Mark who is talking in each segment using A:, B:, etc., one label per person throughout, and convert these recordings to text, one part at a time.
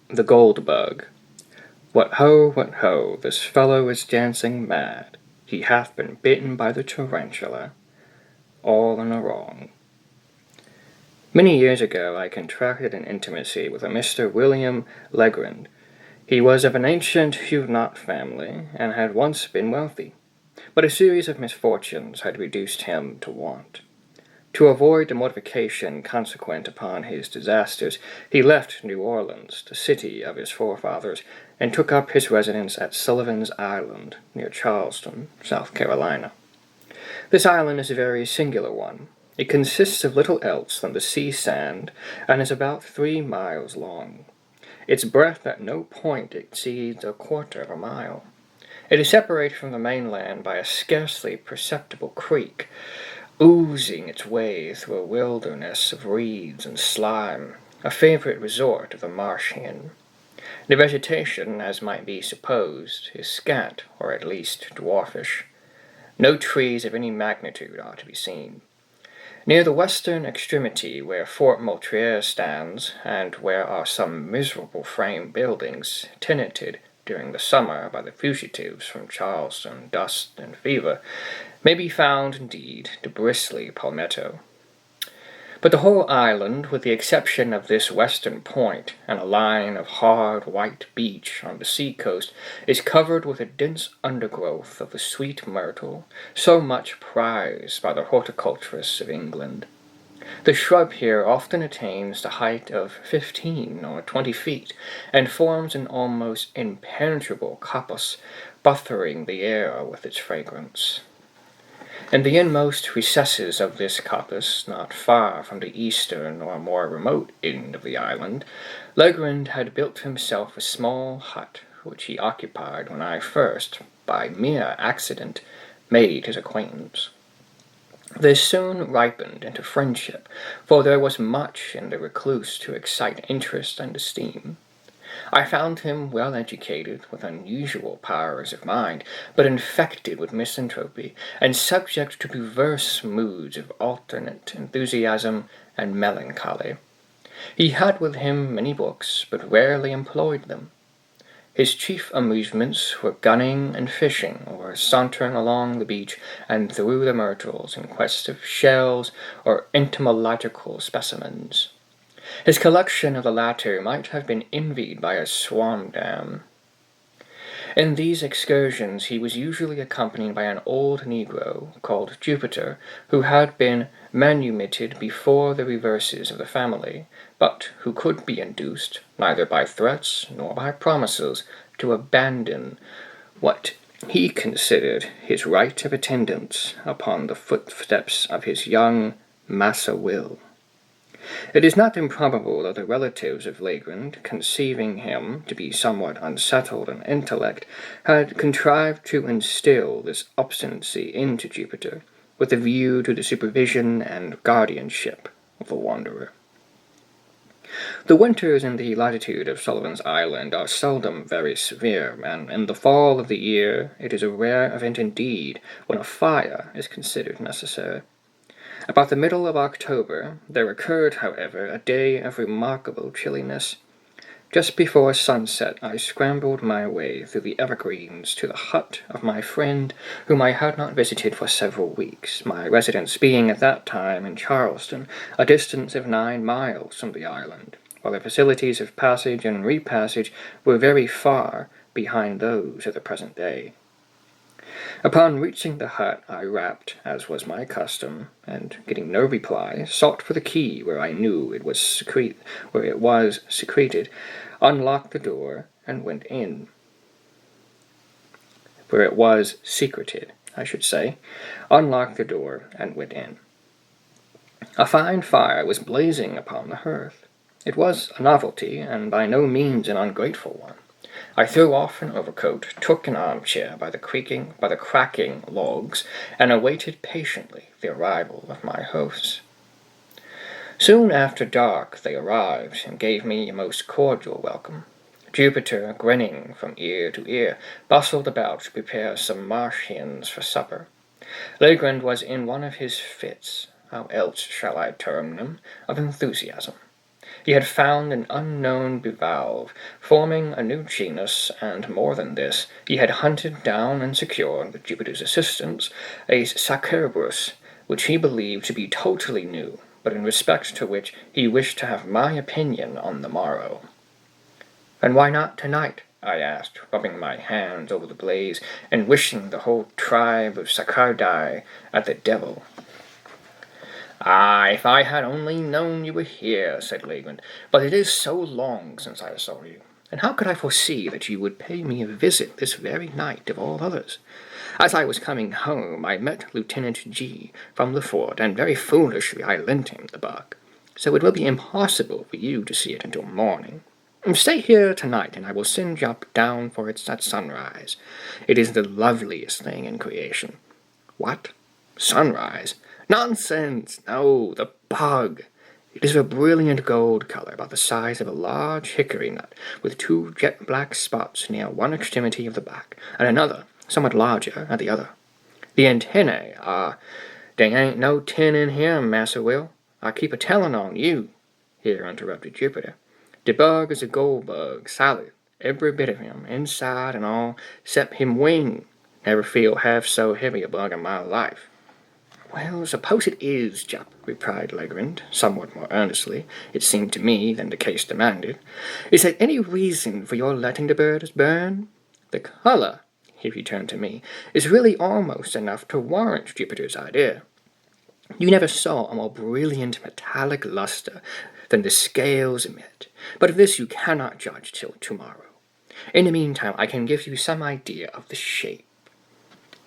A: The Goldbug. What ho, this fellow is dancing mad. He hath been bitten by the tarantula. All in a wrong. Many years ago I contracted an intimacy with a Mr. William Legrand. He was of an ancient Huguenot family, and had once been wealthy, but a series of misfortunes had reduced him to want. To avoid the mortification consequent upon his disasters, he left New Orleans, the city of his forefathers, and took up his residence at Sullivan's Island, near Charleston, South Carolina. This island is a very singular one. It consists of little else than the sea sand, and is about 3 miles long. Its breadth at no point exceeds a quarter of a mile. It is separated from the mainland by a scarcely perceptible creek, oozing its way through a wilderness of reeds and slime, a favorite resort of the marsh hen. The vegetation, as might be supposed, is scant, or at least dwarfish. No trees of any magnitude are to be seen. Near the western extremity, where Fort Moultrie stands, and where are some miserable frame buildings, tenanted during the summer by the fugitives from Charleston, dust and fever, may be found, indeed, the bristly palmetto. But the whole island, with the exception of this western point and a line of hard white beach on the sea-coast, is covered with a dense undergrowth of the sweet myrtle, so much prized by the horticulturists of England. The shrub here often attains the height of 15 or 20 feet, and forms an almost impenetrable coppice, buffering the air with its fragrance. In the inmost recesses of this coppice, not far from the eastern or more remote end of the island, Legrand had built himself a small hut, which he occupied when I first, by mere accident, made his acquaintance. This soon ripened into friendship, for there was much in the recluse to excite interest and esteem. I found him well educated, with unusual powers of mind, but infected with misanthropy, and subject to diverse moods of alternate enthusiasm and melancholy. He had with him many books, but rarely employed them. His chief amusements were gunning and fishing, or sauntering along the beach and through the myrtles in quest of shells or entomological specimens. His collection of the latter might have been envied by a swan-dam. In these excursions he was usually accompanied by an old negro called Jupiter, who had been manumitted before the reverses of the family, but who could be induced, neither by threats nor by promises, to abandon what he considered his right of attendance upon the footsteps of his young Massa Will. It is not improbable that the relatives of Legrand, conceiving him to be somewhat unsettled in intellect, had contrived to instill this obstinacy into Jupiter, with a view to the supervision and guardianship of the wanderer. The winters in the latitude of Sullivan's Island are seldom very severe, and in the fall of the year it is a rare event indeed when a fire is considered necessary. About the middle of October there occurred, however, a day of remarkable chilliness. Just before sunset I scrambled my way through the evergreens to the hut of my friend, whom I had not visited for several weeks, my residence being at that time in Charleston, a distance of 9 miles from the island, while the facilities of passage and repassage were very far behind those of the present day. Upon reaching the hut, I rapped, as was my custom, and, getting no reply, sought for the key where I knew it was secreted, unlocked the door, and went in. Where it was secreted, I should say, unlocked the door, and went in. A fine fire was blazing upon the hearth. It was a novelty, and by no means an ungrateful one. I threw off an overcoat, took an armchair by the cracking logs, and awaited patiently the arrival of my hosts. Soon after dark they arrived, and gave me a most cordial welcome. Jupiter, grinning from ear to ear, bustled about to prepare some marsh hens for supper. Legrand was in one of his fits, how else shall I term them, of enthusiasm. He had found an unknown bivalve, forming a new genus, and more than this, he had hunted down and secured, with Jupiter's assistance, a Sacerberus, which he believed to be totally new, but in respect to which he wished to have my opinion on the morrow. "And why not tonight?" I asked, rubbing my hands over the blaze, and wishing the whole tribe of Sacardi at the devil. "Ah, if I had only known you were here," said Legrand, "but it is so long since I saw you, and how could I foresee that you would pay me a visit this very night of all others? As I was coming home, I met Lieutenant G. from the fort, and very foolishly I lent him the bug, so it will be impossible for you to see it until morning. Stay here tonight, and I will send Jup down for it at sunrise. It is the loveliest thing in creation." "What? Sunrise? Nonsense! No, the bug. It is of a brilliant gold color, about the size of a large hickory nut, with 2 jet-black spots near one extremity of the back, and another, somewhat larger, at the other. The antennae are— There ain't no tin in here, Massa Will. I keep a-tellin' on you," here interrupted Jupiter. "The bug is a Goldbug, solid, every bit of him, inside and all, 'cept him wing. Never feel half so heavy a bug in my life." "Well, suppose it is, Jup," replied Legrand, somewhat more earnestly, it seemed to me, than the case demanded. "Is there any reason for your letting the birds burn? The color," he returned to me, "is really almost enough to warrant Jupiter's idea. You never saw a more brilliant metallic luster than the scales emit, but of this you cannot judge till tomorrow. In the meantime, I can give you some idea of the shape."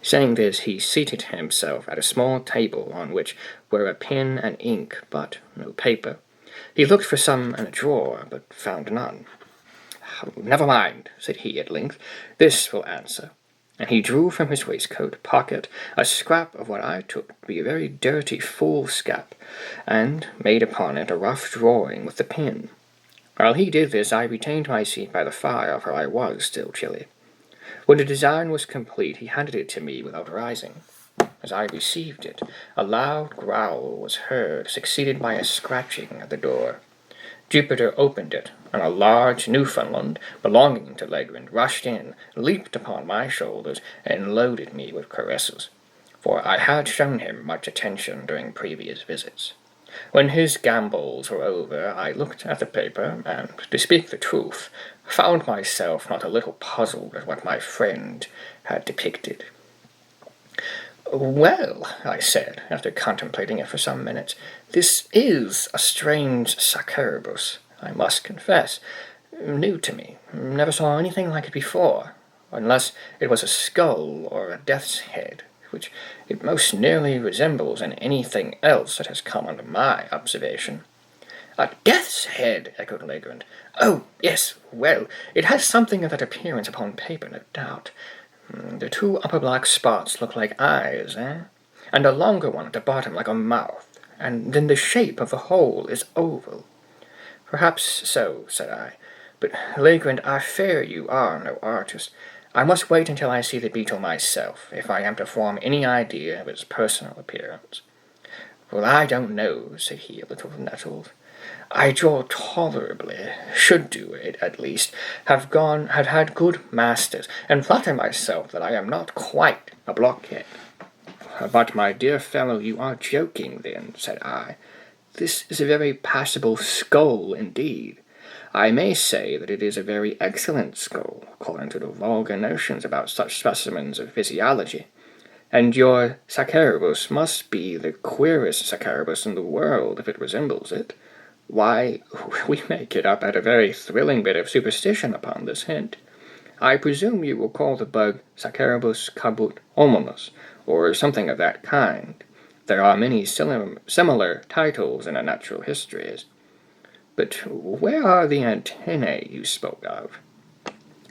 A: Saying this, he seated himself at a small table on which were a pen and ink, but no paper. He looked for some in a drawer, but found none. "Never mind," said he at length, "this will answer." And he drew from his waistcoat pocket a scrap of what I took to be a very dirty foolscap, and made upon it a rough drawing with the pen. While he did this, I retained my seat by the fire, for I was still chilly. When the design was complete, he handed it to me without rising. As I received it, a loud growl was heard, succeeded by a scratching at the door. Jupiter opened it, and a large Newfoundland, belonging to Legrand, rushed in, leaped upon my shoulders, and loaded me with caresses, for I had shown him much attention during previous visits. When his gambols were over, I looked at the paper, and, to speak the truth, found myself not a little puzzled at what my friend had depicted. "Well," I said, after contemplating it for some minutes, "this is a strange Sacerberus, I must confess. New to me. Never saw anything like it before, unless it was a skull or a death's head, which it most nearly resembles in anything else that has come under my observation." "A death's head!" echoed Legrand. "Oh, yes, well, it has something of that appearance upon paper, no doubt. The 2 upper black spots look like eyes, And a longer one at the bottom like a mouth, and then the shape of the whole is oval." "Perhaps so," said I, "but, Legrand, I fear you are no artist. I must wait until I see the beetle myself, if I am to form any idea of its personal appearance." "Well, I don't know," said he, a little nettled. "I draw tolerably, should do it, at least, have had good masters, and flatter myself that I am not quite a blockhead." "But, my dear fellow, you are joking, then," said I. "This is a very passable skull, indeed. I may say that it is a very excellent skull, according to the vulgar notions about such specimens of physiology. And your Sacerberus must be the queerest Sacerberus in the world, if it resembles it. Why, we may get up at a very thrilling bit of superstition upon this hint. I presume you will call the bug Sacerberus cabut homunus, or something of that kind. There are many similar titles in the natural histories. But where are the antennae you spoke of?"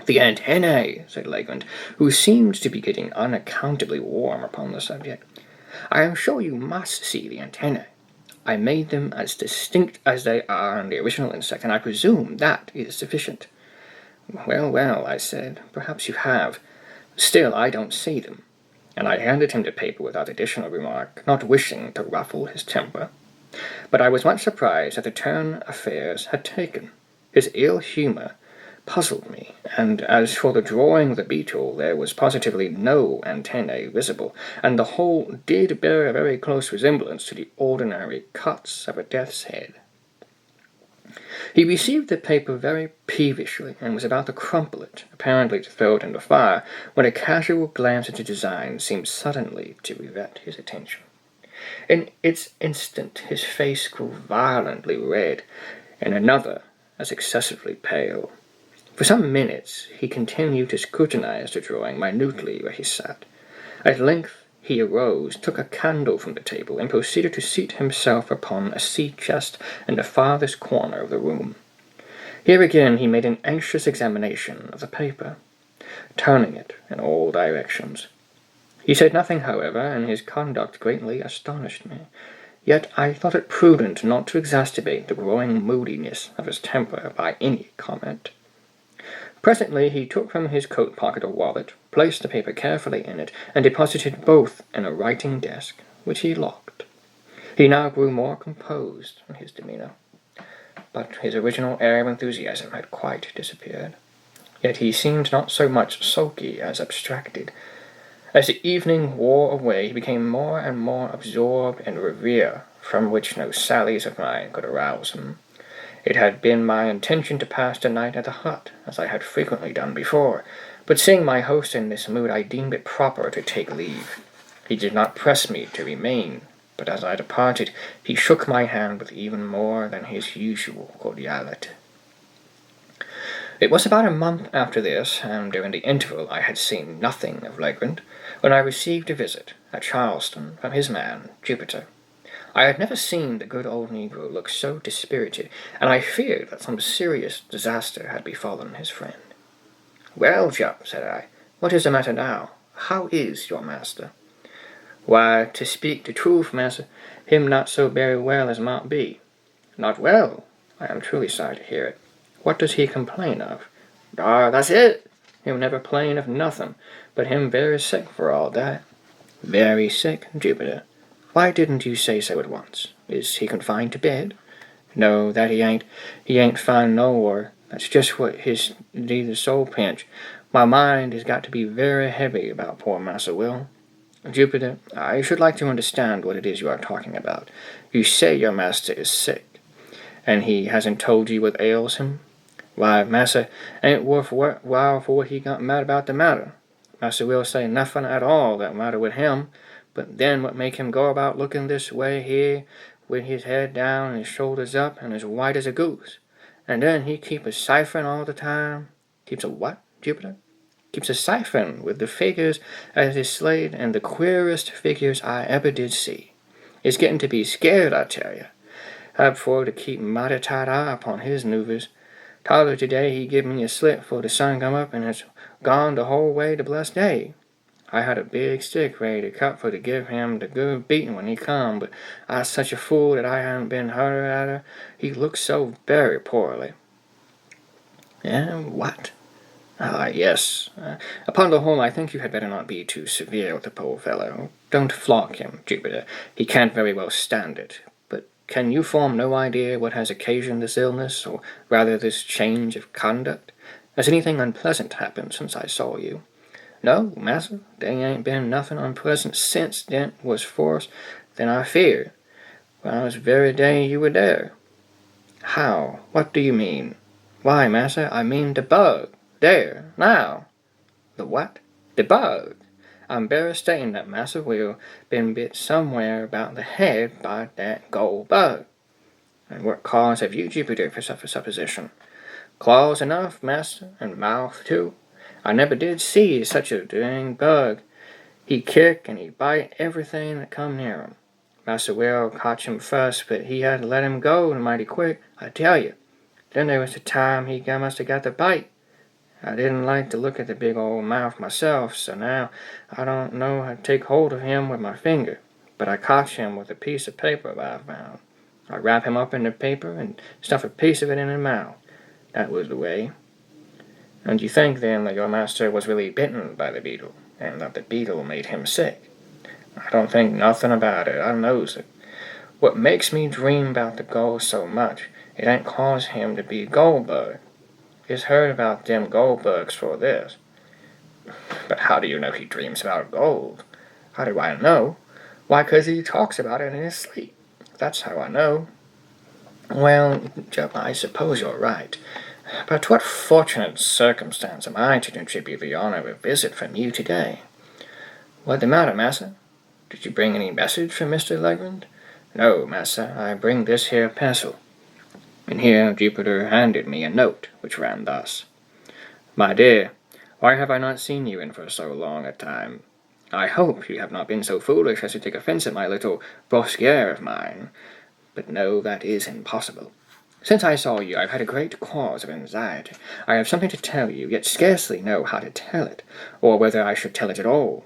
A: "The antennae," said Legrand, who seemed to be getting unaccountably warm upon the subject. "I am sure you must see the antennae. I made them as distinct as they are in the original insect, and I presume that is sufficient." "Well, well," I said, "perhaps you have. Still, I don't see them." And I handed him the paper without additional remark, not wishing to ruffle his temper. But I was much surprised at the turn affairs had taken. His ill humour puzzled me, and as for the drawing of the beetle, there was positively no antennae visible, and the whole did bear a very close resemblance to the ordinary cuts of a death's head. He received the paper very peevishly, and was about to crumple it, apparently to throw it in the fire, when a casual glance at the design seemed suddenly to rivet his attention. In its instant his face grew violently red, in another as excessively pale. For some minutes he continued to scrutinize the drawing minutely where he sat. At length he arose, took a candle from the table, and proceeded to seat himself upon a sea-chest in the farthest corner of the room. Here again he made an anxious examination of the paper, turning it in all directions. He said nothing, however, and his conduct greatly astonished me. Yet I thought it prudent not to exacerbate the growing moodiness of his temper by any comment. Presently he took from his coat pocket a wallet, placed the paper carefully in it, and deposited both in a writing desk, which he locked. He now grew more composed in his demeanour, but his original air of enthusiasm had quite disappeared. Yet he seemed not so much sulky as abstracted. As the evening wore away, he became more and more absorbed in reverie, from which no sallies of mine could arouse him. It had been my intention to pass the night at the hut, as I had frequently done before, but seeing my host in this mood, I deemed it proper to take leave. He did not press me to remain, but as I departed, he shook my hand with even more than his usual cordiality. It was about a month after this, and during the interval I had seen nothing of Legrand, when I received a visit, at Charleston, from his man, Jupiter. I had never seen the good old negro look so dispirited, and I feared that some serious disaster had befallen his friend. "Well, Jup," said I, "what is the matter now? How is your master?" "Why, to speak the truth, massa, him not so very well as mought be." "Not well? I am truly sorry to hear it. What does he complain of?" "Ah, that's it. Him never plain of nothing, but him very sick for all that." "Very sick, Jupiter? Why didn't you say so at once? Is he confined to bed?" "No, that he ain't. He ain't fine nowhere. That's just what his the soul pinch. My mind has got to be very heavy about poor Massa Will." "Jupiter, I should like to understand what it is you are talking about. You say your master is sick, and he hasn't told you what ails him?" "Why, Massa ain't worth while for what he got mad about the matter. Massa Will say nothing at all that matter with him, but then what make him go about looking this way here, with his head down and his shoulders up and as white as a goose? And then he keep a ciphering all the time." "Keeps a what, Jupiter?" "Keeps a ciphering with the figures as is slayed, and the queerest figures I ever did see. It's getting to be scared, I tell you. I've for to keep mighty tight eye upon his noovers. T'other today he give me a slip for the sun come up, and has gone the whole way the blessed day. I had a big stick ready to cut for to give him the good beating when he come, but I was such a fool that I hadn't been harder at her. He looked so very poorly." "And what?" "Ah, yes. Upon the whole, I think you had better not be too severe with the poor fellow. Don't flog him, Jupiter. He can't very well stand it. But can you form no idea what has occasioned this illness, or rather this change of conduct? Has anything unpleasant happened since I saw you?" "No, massa, they ain't been nothing unpleasant since dent was forced than I feared. Well, this very day you were there." "How? What do you mean?" "Why, massa, I mean the bug. There, now." "The what?" "The bug. I'm bare stating that Massa Will been bit somewhere about the head by that Goldbug." "And what cause have you, Jupiter, for such a supposition?" "Claws enough, massa, and mouth too. I never did see such a dang bug. He kick and he bite everything that come near him. Massa Will cotch him first, but he had to let him go mighty quick, I tell you. Then there was the time he must have got the bite. I didn't like to look at the big old mouth myself, so now I don't know how to take hold of him with my finger, but I cotch him with a piece of paper that I found. I wrap him up in the paper and stuff a piece of it in his mouth. That was the way." "And you think, then, that your master was really bitten by the beetle, and that the beetle made him sick?" "I don't think nothing about it. I knows it. What makes me dream about the gold so much, it ain't cause him to be Goldbug. He's heard about them Goldbugs for this. But how do you know he dreams about gold? How do I know? Why, 'cause he talks about it in his sleep. That's how I know. Well, Jup, I suppose you're right. But to what fortunate circumstance am I to contribute the honor of a visit from you today? What the matter, massa? Did you bring any message from Mr. Legrand? No, massa, I bring this here pencil. And here Jupiter handed me a note, which ran thus. My dear, why have I not seen you in for so long a time? I hope you have not been so foolish as to take offense at my little brosquière of mine. But no, that is impossible. Since I saw you, I have had a great cause of anxiety. I have something to tell you, yet scarcely know how to tell it, or whether I should tell it at all.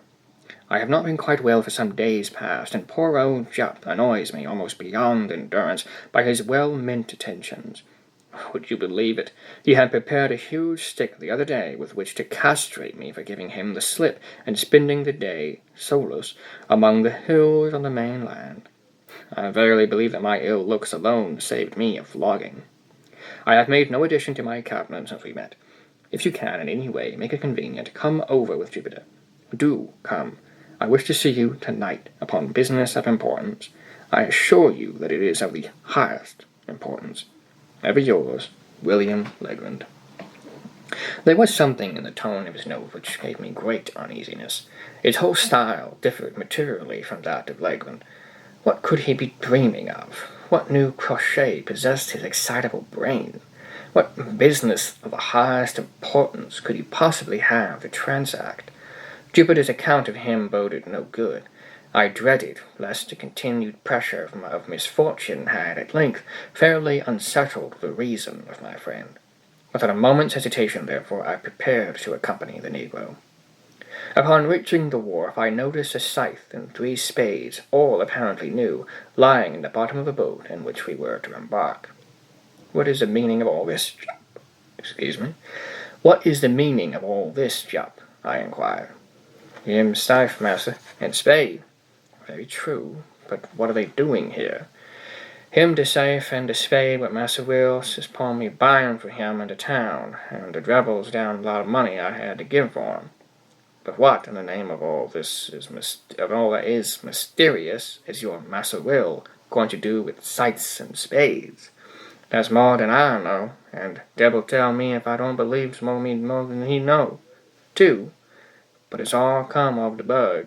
A: I have not been quite well for some days past, and poor old Jup annoys me almost beyond endurance by his well-meant attentions. Would you believe it? He had prepared a huge stick the other day with which to castrate me for giving him the slip and spending the day, solus, among the hills on the mainland. I verily believe that my ill looks alone saved me a flogging. I have made no addition to my countenance since we met. If you can in any way make it convenient, come over with Jupiter. Do come. I wish to see you tonight upon business of importance. I assure you that it is of the highest importance. Ever yours, William Legrand. There was something in the tone of his note which gave me great uneasiness. His whole style differed materially from that of Legrand. What could he be dreaming of? What new crochet possessed his excitable brain? What business of the highest importance could he possibly have to transact? Jupiter's account of him boded no good. I dreaded lest the continued pressure of misfortune had at length fairly unsettled the reason of my friend. Without a moment's hesitation, therefore, I prepared to accompany the negro. Upon reaching the wharf, I noticed a scythe and 3 spades, all apparently new, lying in the bottom of the boat in which we were to embark. What is the meaning of all this, Jup? What is the meaning of all this, Jup? I inquired. Him scythe, massa, and spade. Very true, but what are they doing here? Him de scythe and de spade what Massa Wills is upon me buying for him in the town, and the rebels down a lot of money I had to give for him. But what, in the name of all this of all that is mysterious, is your Massa Will going to do with scythes and spades? That's more than I know, and devil tell me if I don't believe more than he know, too. But it's all come of the bug.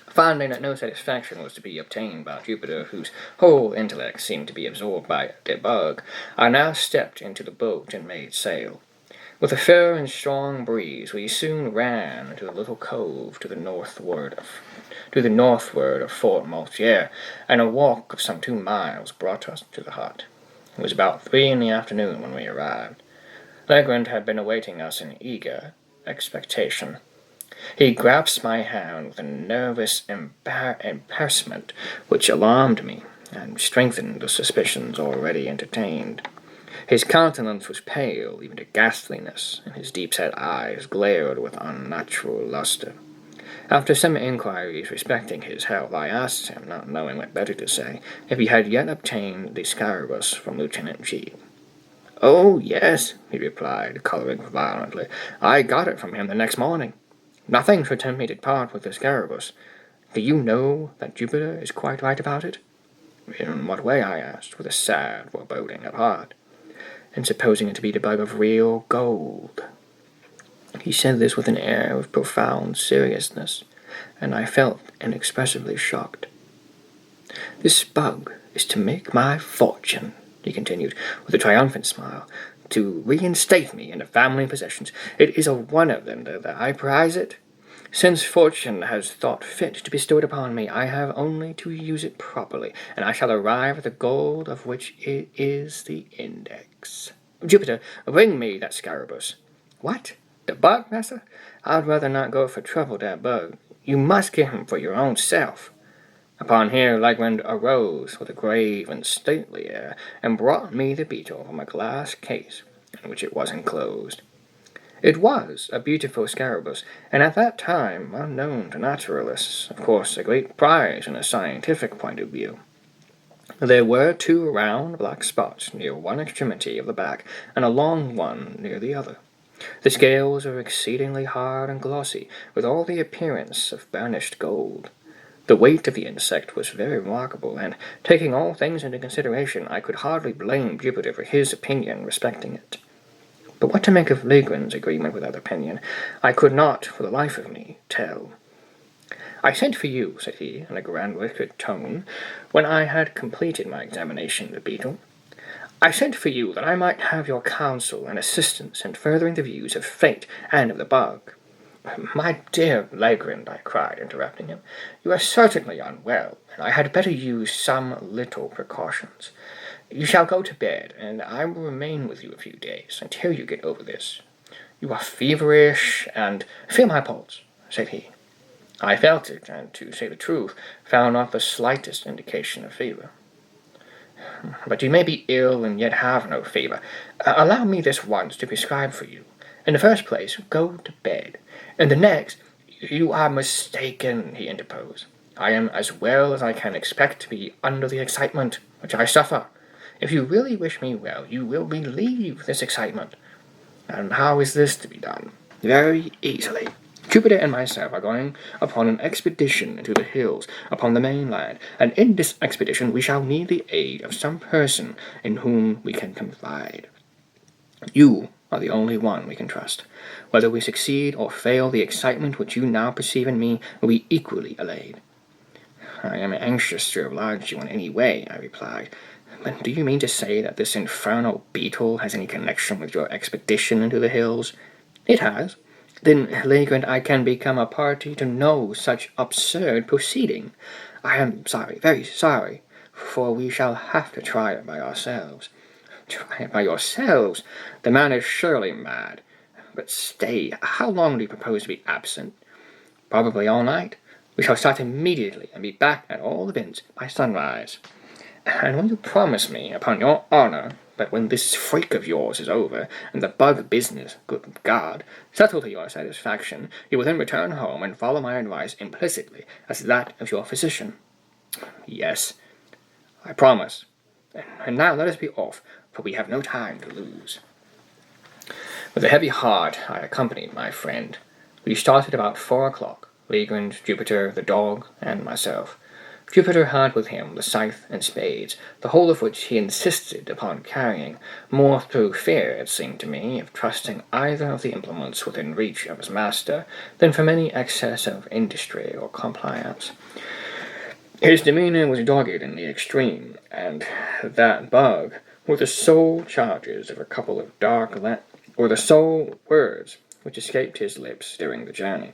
A: Finding that no satisfaction was to be obtained by Jupiter, whose whole intellect seemed to be absorbed by the bug, I now stepped into the boat and made sail. With a fair and strong breeze, we soon ran into a little cove to the northward of Fort Moultier, and a walk of some 2 miles brought us to the hut. It was about 3 in the afternoon when we arrived. Legrand had been awaiting us in eager expectation. He grasped my hand with a nervous embarrassment which alarmed me and strengthened the suspicions already entertained. His countenance was pale even to ghastliness, and his deep-set eyes glared with unnatural luster. After some inquiries respecting his health, I asked him, not knowing what better to say, if he had yet obtained the scarabus from Lieutenant G. "Oh, yes," he replied, coloring violently. "I got it from him the next morning. Nothing should tempt me to part with the scarabus. Do you know that Jupiter is quite right about it?" "In what way?" I asked, with a sad foreboding of heart. "In supposing it to be the bug of real gold." He said this with an air of profound seriousness, and I felt inexpressibly shocked. "This bug is to make my fortune," he continued, with a triumphant smile, "to reinstate me in the family possessions. It is a wonder, then, that I prize it. Since fortune has thought fit to bestow it upon me, I have only to use it properly, and I shall arrive at the gold of which it is the index. Jupiter, bring me that scarabus." "What? The bug, massa? I'd rather not go for trouble that bug. You must get him for your own self." Upon here Legrand arose with a grave and stately air, and brought me the beetle from a glass case in which it was enclosed. It was a beautiful scarabus, and at that time unknown to naturalists, of course a great prize in a scientific point of view. There were 2 round black spots near one extremity of the back, and a long one near the other. The scales were exceedingly hard and glossy, with all the appearance of burnished gold. The weight of the insect was very remarkable, and, taking all things into consideration, I could hardly blame Jupiter for his opinion respecting it. But what to make of Legren's agreement with that opinion, I could not, for the life of me, tell. "I sent for you," said he, in a grandiloquent tone, when I had completed my examination of the beetle. "I sent for you that I might have your counsel and assistance in furthering the views of fate and of the bug." "My dear Legren," I cried, interrupting him, "you are certainly unwell, and I had better use some little precautions. You shall go to bed, and I will remain with you a few days, until you get over this. You are feverish, and—" "Feel my pulse," said he. I felt it, and, to say the truth, found not the slightest indication of fever. "But you may be ill and yet have no fever. Allow me this once to prescribe for you. In the first place, go to bed. In the next—" "You are mistaken," he interposed. "I am as well as I can expect to be under the excitement which I suffer. If you really wish me well, you will relieve this excitement." "And how is this to be done?" "Very easily. Jupiter and myself are going upon an expedition into the hills upon the mainland, and in this expedition we shall need the aid of some person in whom we can confide. You are the only one we can trust. Whether we succeed or fail, the excitement which you now perceive in me will be equally allayed." "I am anxious to oblige you in any way," I replied. "But do you mean to say that this infernal beetle has any connection with your expedition into the hills?" "It has." "Then, Legren, I can become a party to no such absurd proceeding. I am sorry, very sorry, for we shall have to try it by ourselves." "Try it by yourselves? The man is surely mad. But stay, how long do you propose to be absent?" "Probably all night. We shall start immediately, and be back at all events by sunrise." "And will you promise me, upon your honor, that when this freak of yours is over, and the bug business, good God, settled to your satisfaction, you will then return home and follow my advice implicitly as that of your physician?" "Yes, I promise. And now let us be off, for we have no time to lose." With a heavy heart I accompanied my friend. We started about 4 o'clock, Legren, Jupiter, the dog, and myself. Jupiter had with him the scythe and spades, the whole of which he insisted upon carrying, more through fear, it seemed to me, of trusting either of the implements within reach of his master, than from any excess of industry or compliance. His demeanor was dogged in the extreme, and that bug were the sole charges of a couple of were the sole words which escaped his lips during the journey.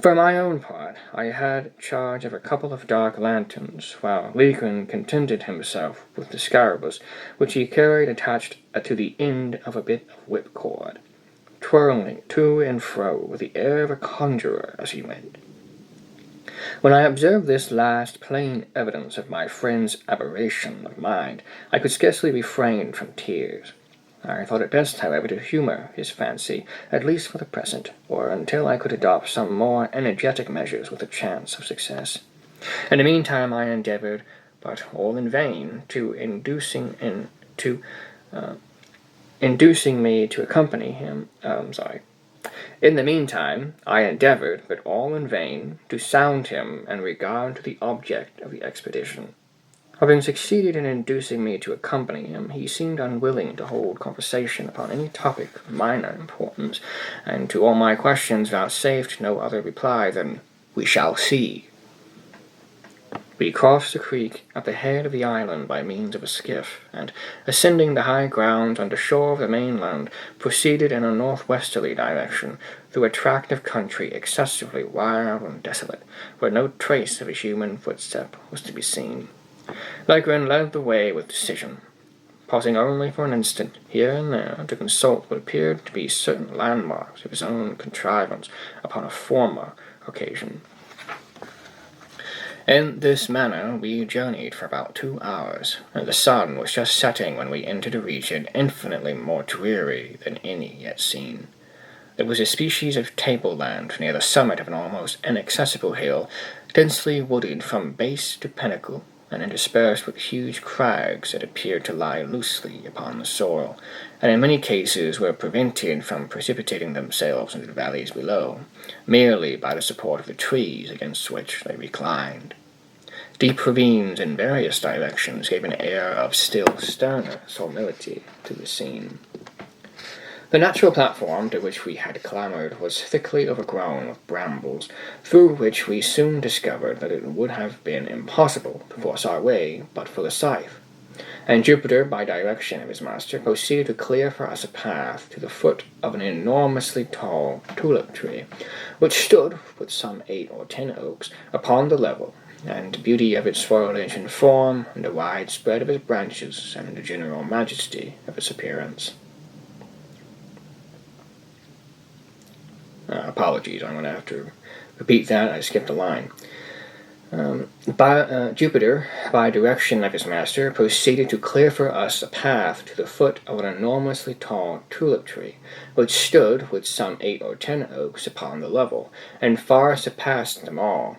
A: For my own part, I had charge of a couple of dark lanterns, while Legren contented himself with the scarabus, which he carried attached to the end of a bit of whipcord, twirling to and fro with the air of a conjurer as he went. When I observed this last plain evidence of my friend's aberration of mind, I could scarcely refrain from tears. I thought it best, however, to humour his fancy, at least for the present, or until I could adopt some more energetic measures with a chance of success. In the meantime I endeavoured, but all in vain, inducing me to accompany him. In the meantime I endeavoured, but all in vain, to sound him in regard to the object of the expedition. Having succeeded in inducing me to accompany him, he seemed unwilling to hold conversation upon any topic of minor importance, and to all my questions vouchsafed no other reply than, "We shall see." We crossed the creek at the head of the island by means of a skiff, and, ascending the high ground on the shore of the mainland, proceeded in a northwesterly direction, through a tract of country excessively wild and desolate, where no trace of a human footstep was to be seen. Legren led the way with decision, pausing only for an instant, here and there, to consult what appeared to be certain landmarks of his own contrivance upon a former occasion. In this manner we journeyed for about 2 hours, and the sun was just setting when we entered a region infinitely more dreary than any yet seen. There was a species of tableland near the summit of an almost inaccessible hill, densely wooded from base to pinnacle, and interspersed with huge crags that appeared to lie loosely upon the soil, and in many cases were prevented from precipitating themselves into the valleys below, merely by the support of the trees against which they reclined. Deep ravines in various directions gave an air of still sterner solemnity to the scene. The natural platform to which we had clambered was thickly overgrown with brambles, through which we soon discovered that it would have been impossible to force our way but for the scythe, and Jupiter, by direction of his master, proceeded to clear for us a path to the foot of an enormously tall tulip tree, which stood, with some 8 or 10 oaks, upon the level, and the beauty of its foliage and form, and the wide spread of its branches, and the general majesty of its appearance. Apologies, I'm going to have to repeat that. I skipped a line. Jupiter, by direction of his master, proceeded to clear for us a path to the foot of an enormously tall tulip tree, which stood, with some 8 or 10 oaks, upon the level, and far surpassed them all,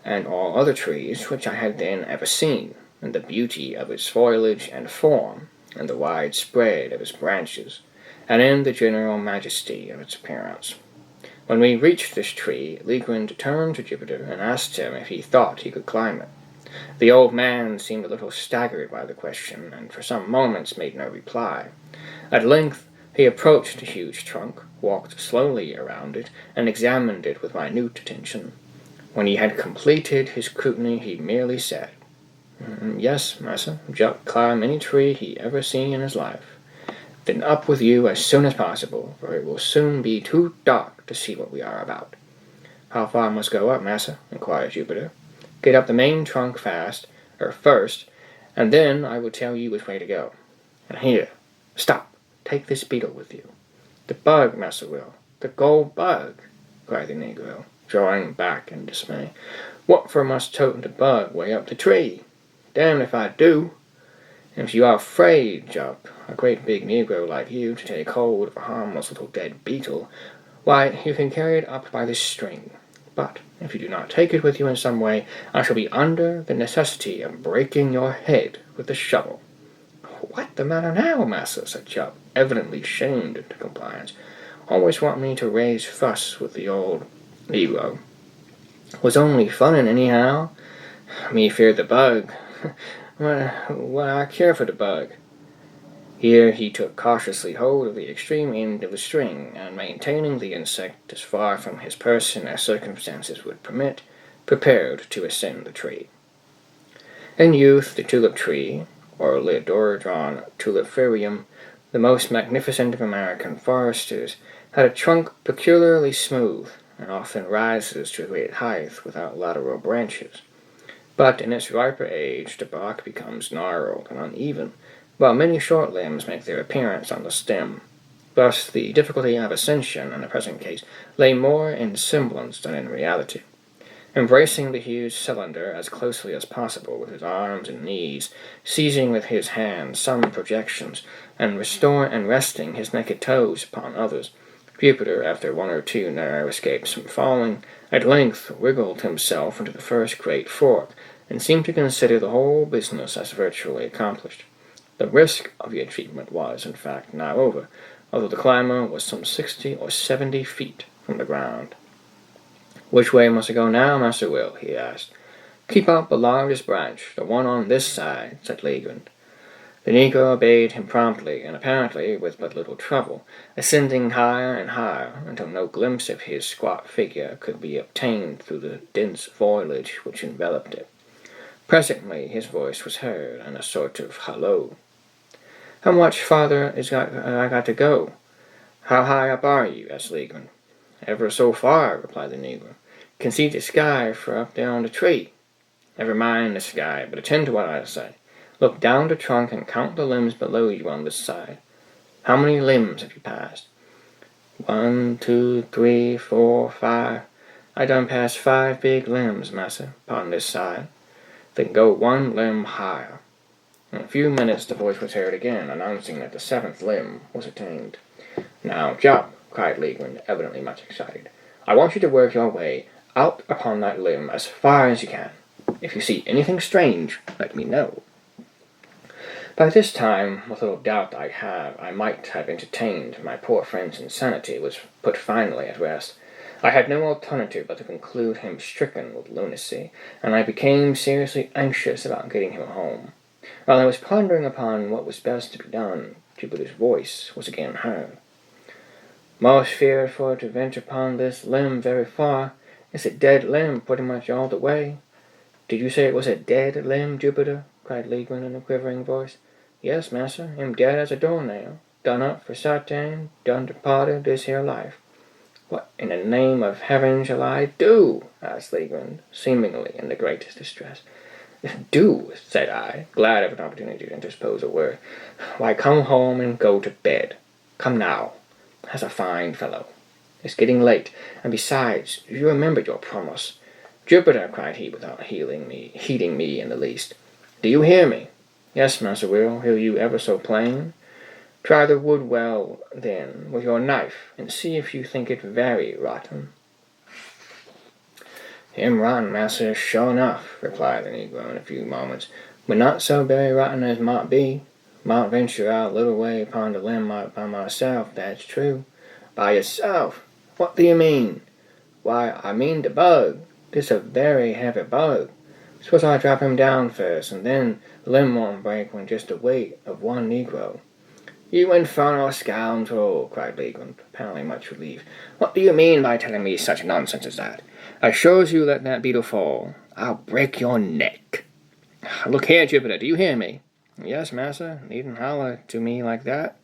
A: and all other trees which I had then ever seen, in the beauty of its foliage and form, and the wide spread of its branches, and in the general majesty of its appearance. When we reached this tree, Legrand turned to Jupiter and asked him if he thought he could climb it. The old man seemed a little staggered by the question, and for some moments made no reply. At length he approached the huge trunk, walked slowly around it, and examined it with minute attention. When he had completed his scrutiny, he merely said, "Yes, massa, Jup climb any tree he ever seen in his life. Then up with you as soon as possible, for it will soon be too dark to see what we are about." "How far must go up, massa?" inquired Jupiter. "Get up the main trunk first, and then I will tell you which way to go. And here, stop, take this beetle with you." "The bug, Massa Will, the Goldbug," cried the negro, drawing back in dismay. "What for must tote the bug way up the tree? Damned if I do. If you are afraid, Jup, a great big negro like you, to take hold of a harmless little dead beetle, why, you can carry it up by this string. But if you do not take it with you in some way, I shall be under the necessity of breaking your head with the shovel." "What the matter now, massa?" said Jup, evidently shamed into compliance. "Always want me to raise fuss with the old negro. Was only funnin' anyhow. Me fear the bug. What I care for the bug." Here he took cautiously hold of the extreme end of the string, and maintaining the insect as far from his person as circumstances would permit, prepared to ascend the tree. In youth, the tulip tree, or Leodordron tulipiferium, the most magnificent of American foresters, had a trunk peculiarly smooth, and often rises to a great height without lateral branches. But in its riper age the bark becomes gnarled and uneven, while many short limbs make their appearance on the stem. Thus the difficulty of ascension in the present case lay more in semblance than in reality. Embracing the huge cylinder as closely as possible with his arms and knees, seizing with his hands some projections, and resting his naked toes upon others, Jupiter, after 1 or 2 narrow escapes from falling, at length wriggled himself into the first great fork, and seemed to consider the whole business as virtually accomplished. The risk of the achievement was, in fact, now over, although the climber was some 60 or 70 feet from the ground. "Which way must I go now, Master Will?" he asked. "Keep up the largest branch, the one on this side," said Legrand. The negro obeyed him promptly, and apparently with but little trouble, ascending higher and higher until no glimpse of his squat figure could be obtained through the dense foliage which enveloped it. Presently his voice was heard, and a sort of halloo. "How much farther I got to go?" "How high up are you?" asked Legrand. "Ever so far," replied the negro. "Can see the sky for up there on the tree." "Never mind the sky, but attend to what I say. Look down the trunk and count the limbs below you on this side. How many limbs have you passed?" 1, 2, 3, 4, 5. I done passed 5 big limbs, massa, upon this side." "Then go 1 limb higher." In a few minutes the voice was heard again, announcing that the 7th limb was attained. "Now, Jup," cried Legrand, evidently much excited, "I want you to work your way out upon that limb as far as you can." If you see anything strange, let me know." By this time, what little doubt I might have entertained my poor friend's insanity was put finally at rest. I had no alternative but to conclude him stricken with lunacy, and I became seriously anxious about getting him home. While I was pondering upon what was best to be done, Jupiter's voice was again heard. "Most fearful to venture upon this limb very far. It's a dead limb pretty much all the way." "Did you say it was a dead limb, Jupiter?" cried Legrand in a quivering voice. "Yes, massa, him dead as a doornail. Done up for sartain, done departed this here life." "What in the name of heaven shall I do?" asked Legrand, seemingly in the greatest distress. "Do?" said I, glad of an opportunity to interpose a word. "Why, come home and go to bed. Come now. That's a fine fellow. It's getting late, and besides, you remembered your promise." "Jupiter," cried he, without heeding me in the least, "do you hear me?" "Yes, Master Will, hear you ever so plain." "Try the wood well, then, with your knife, and see if you think it very rotten." "Him rotten, massa, sure enough," replied the negro in a few moments, "but not so very rotten as might be. Might venture out a little way upon the limb by myself, that's true." "By yourself? What do you mean?" "Why, I mean the bug. This a very heavy bug. Suppose I drop him down first, and then the limb won't break when just the weight of one negro." "You infernal scoundrel!" cried Legrand, apparently much relieved. "What do you mean by telling me such nonsense as that? As sure as you let that beetle fall, I'll break your neck." "Look here, Jupiter, do you hear me?" "Yes, massa, needn't holler to me like that."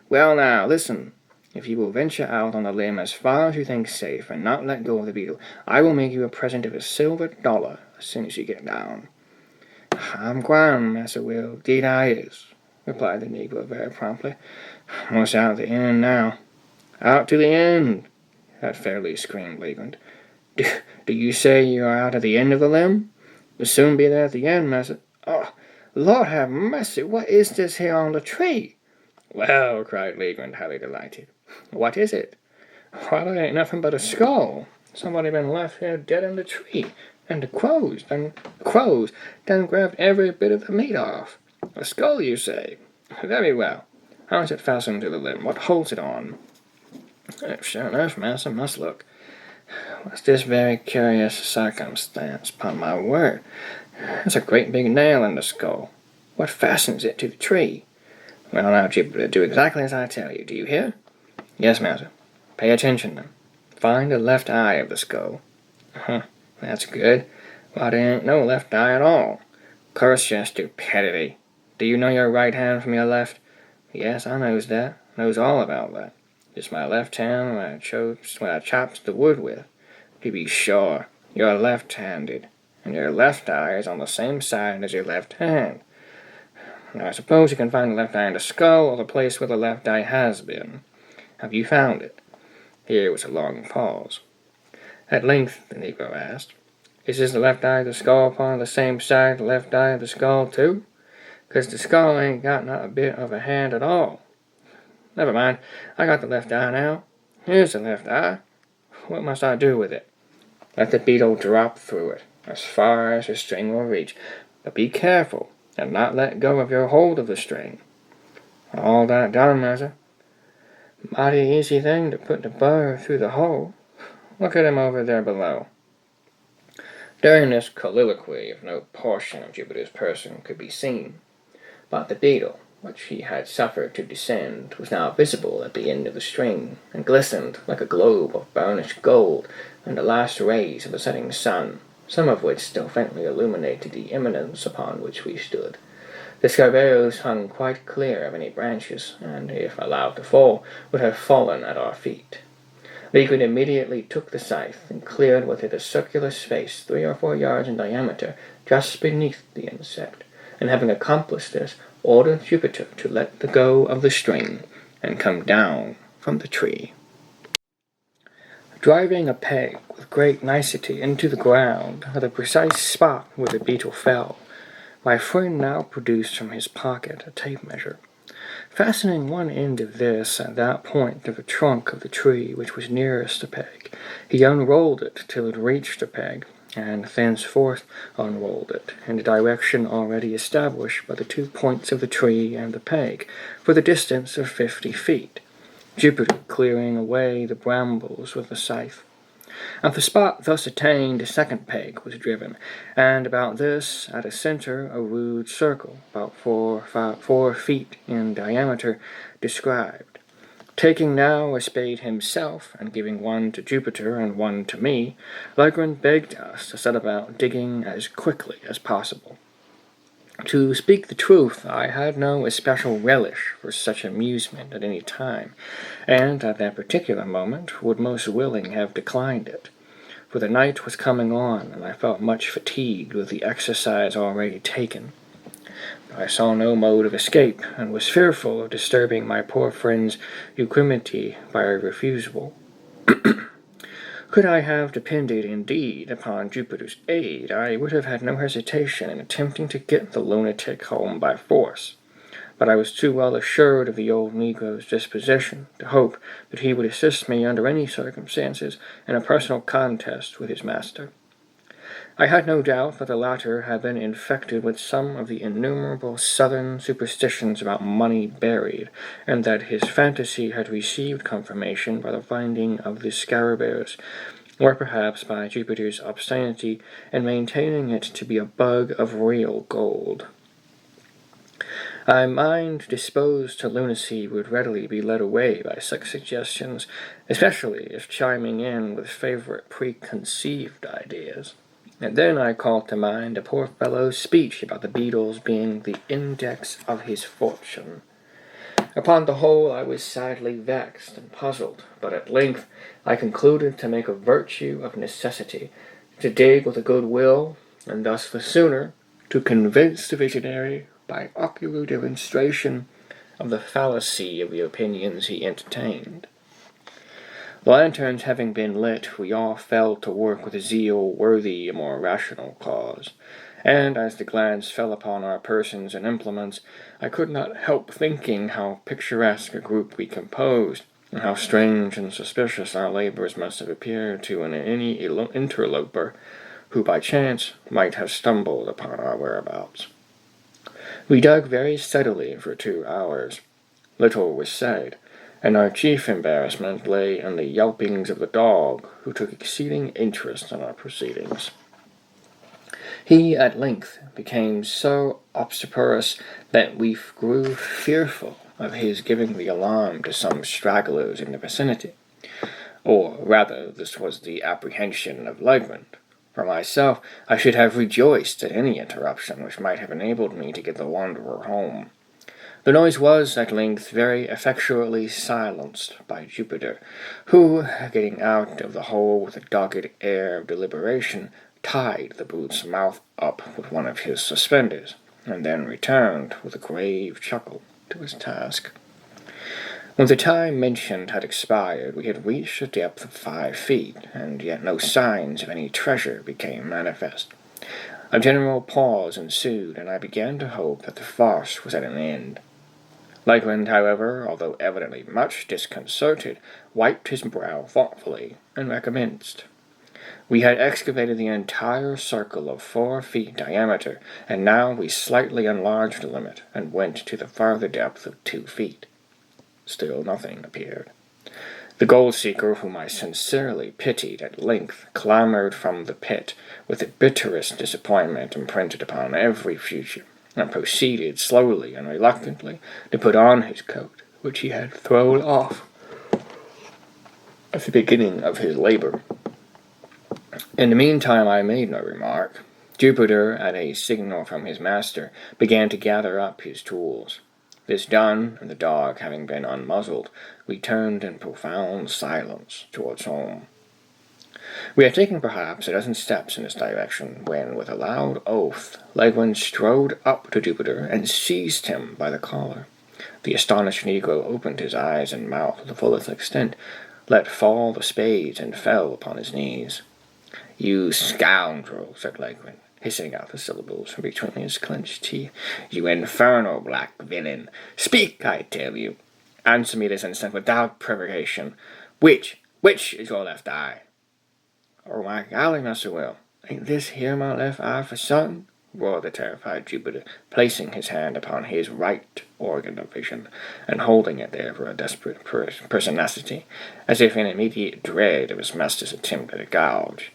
A: "Well, now, listen. If you will venture out on the limb as far as you think safe, and not let go of the beetle, I will make you a present of a silver dollar as soon as you get down." "I'm gwine, Massa Will, 'deed I is," replied the negro very promptly. "Most out the end now." "Out to the end!" had fairly screamed Legrand. Do you say you are out at the end of the limb?" "We'll soon be there at the end, massa." "Oh, Lord have mercy, what is this here on the tree?" "Well," cried Legrand, highly delighted, "what is it?" "Why, that ain't nothing but a skull. Somebody been left here dead in the tree, and the crows done grabbed every bit of the meat off." "A skull, you say? Very well. How is it fastened to the limb? What holds it on?" "Sure enough, massa, must look. What's this very curious circumstance, upon my word? There's a great big nail in the skull. What fastens it to the tree?" "Well, now, Jupiter, do exactly as I tell you. Do you hear?" "Yes, master." "Pay attention, then. Find the left eye of the skull." That's good. Why, there ain't no left eye at all." "Curse your stupidity. Do you know your right hand from your left?" "Yes, I knows that. Knows all about that. It's my left hand when I chops the wood with." "To be sure, you're left-handed, and your left eye is on the same side as your left hand. Now I suppose you can find the left eye in the skull, or the place where the left eye has been. Have you found it?" Here was a long pause. At length the negro asked, "Is this the left eye of the skull upon the same side of the left eye of the skull, too? 'Cause the skull ain't got not a bit of a hand at all." "Never mind, I got the left eye now. Here's the left eye. What must I do with it?" "Let the beetle drop through it, as far as the string will reach. But be careful, and not let go of your hold of the string." "All that done, massa." "Mighty easy thing to put the burr through the hole. Look at him over there below." During this colloquy no portion of Jupiter's person could be seen, but the beetle, which he had suffered to descend, was now visible at the end of the string, and glistened like a globe of burnished gold in the last rays of the setting sun, some of which still faintly illuminated the eminence upon which we stood. The scarabæus hung quite clear of any branches, and, if allowed to fall, would have fallen at our feet. Legrand immediately took the scythe, and cleared with it a circular space 3 or 4 yards in diameter, just beneath the insect, and having accomplished this, ordered Jupiter to let go of the string, and come down from the tree. Driving a peg with great nicety into the ground at the precise spot where the beetle fell, my friend now produced from his pocket a tape measure. Fastening one end of this at that point to the trunk of the tree which was nearest the peg, he unrolled it till it reached the peg, and thenceforth unrolled it in the direction already established by the 2 points of the tree and the peg, for the distance of 50 feet, Jupiter clearing away the brambles with the scythe. At the spot thus attained, a second peg was driven, and about this, at a centre, a rude circle, about 4 feet in diameter, described. Taking now a spade himself, and giving one to Jupiter and one to me, Legren begged us to set about digging as quickly as possible. To speak the truth, I had no especial relish for such amusement at any time, and at that particular moment would most willing have declined it, for the night was coming on, and I felt much fatigued with the exercise already taken. But I saw no mode of escape, and was fearful of disturbing my poor friend's equanimity by a refusal. Could I have depended, indeed, upon Jupiter's aid, I would have had no hesitation in attempting to get the lunatic home by force. But I was too well assured of the old negro's disposition to hope that he would assist me under any circumstances in a personal contest with his master. I had no doubt that the latter had been infected with some of the innumerable southern superstitions about money buried, and that his fantasy had received confirmation by the finding of the scarabæus, or perhaps by Jupiter's obstinacy in maintaining it to be a bug of real gold. A mind disposed to lunacy would readily be led away by such suggestions, especially if chiming in with favorite preconceived ideas. And then I called to mind a poor fellow's speech about the beetles being the index of his fortune. Upon the whole, I was sadly vexed and puzzled, but at length I concluded to make a virtue of necessity, to dig with a good will, and thus the sooner to convince the visionary by ocular demonstration of the fallacy of the opinions he entertained. The lanterns having been lit, we all fell to work with a zeal worthy a more rational cause, and as the glance fell upon our persons and implements, I could not help thinking how picturesque a group we composed, and how strange and suspicious our labours must have appeared to any interloper who by chance might have stumbled upon our whereabouts. We dug very steadily for 2 hours. Little was said, and our chief embarrassment lay in the yelpings of the dog, who took exceeding interest in our proceedings. He at length became so obstreperous that we grew fearful of his giving the alarm to some stragglers in the vicinity, or rather this was the apprehension of Legman. For myself, I should have rejoiced at any interruption which might have enabled me to get the wanderer home. The noise was, at length, very effectually silenced by Jupiter, who, getting out of the hole with a dogged air of deliberation, tied the brute's mouth up with one of his suspenders, and then returned, with a grave chuckle, to his task. When the time mentioned had expired, we had reached a depth of 5 feet, and yet no signs of any treasure became manifest. A general pause ensued, and I began to hope that the farce was at an end. Legland, however, although evidently much disconcerted, wiped his brow thoughtfully, and recommenced. We had excavated the entire circle of 4 feet diameter, and now we slightly enlarged the limit, and went to the farther depth of 2 feet. Still nothing appeared. The gold-seeker, whom I sincerely pitied, at length clambered from the pit, with the bitterest disappointment imprinted upon every feature, and proceeded slowly and reluctantly to put on his coat, which he had thrown off at the beginning of his labor. In the meantime I made no remark. Jupiter, at a signal from his master, began to gather up his tools. This done, and the dog having been unmuzzled, we turned in profound silence towards home. We had taken perhaps a dozen steps in this direction, when, with a loud oath, Legwin strode up to Jupiter and seized him by the collar. The astonished negro opened his eyes and mouth to the fullest extent, let fall the spades, and fell upon his knees. "You scoundrel," said Legwin, hissing out the syllables from between his clenched teeth. "You infernal black villain! Speak, I tell you! Answer me this instant without prevarication. Which is your left eye?" "Oh, my golly, Master Will," Ain't this here my left eye for something? Roared the terrified Jupiter, placing his hand upon his right organ of vision, and holding it there for a desperate pertinacity, as if in immediate dread of his master's attempt at a gouge.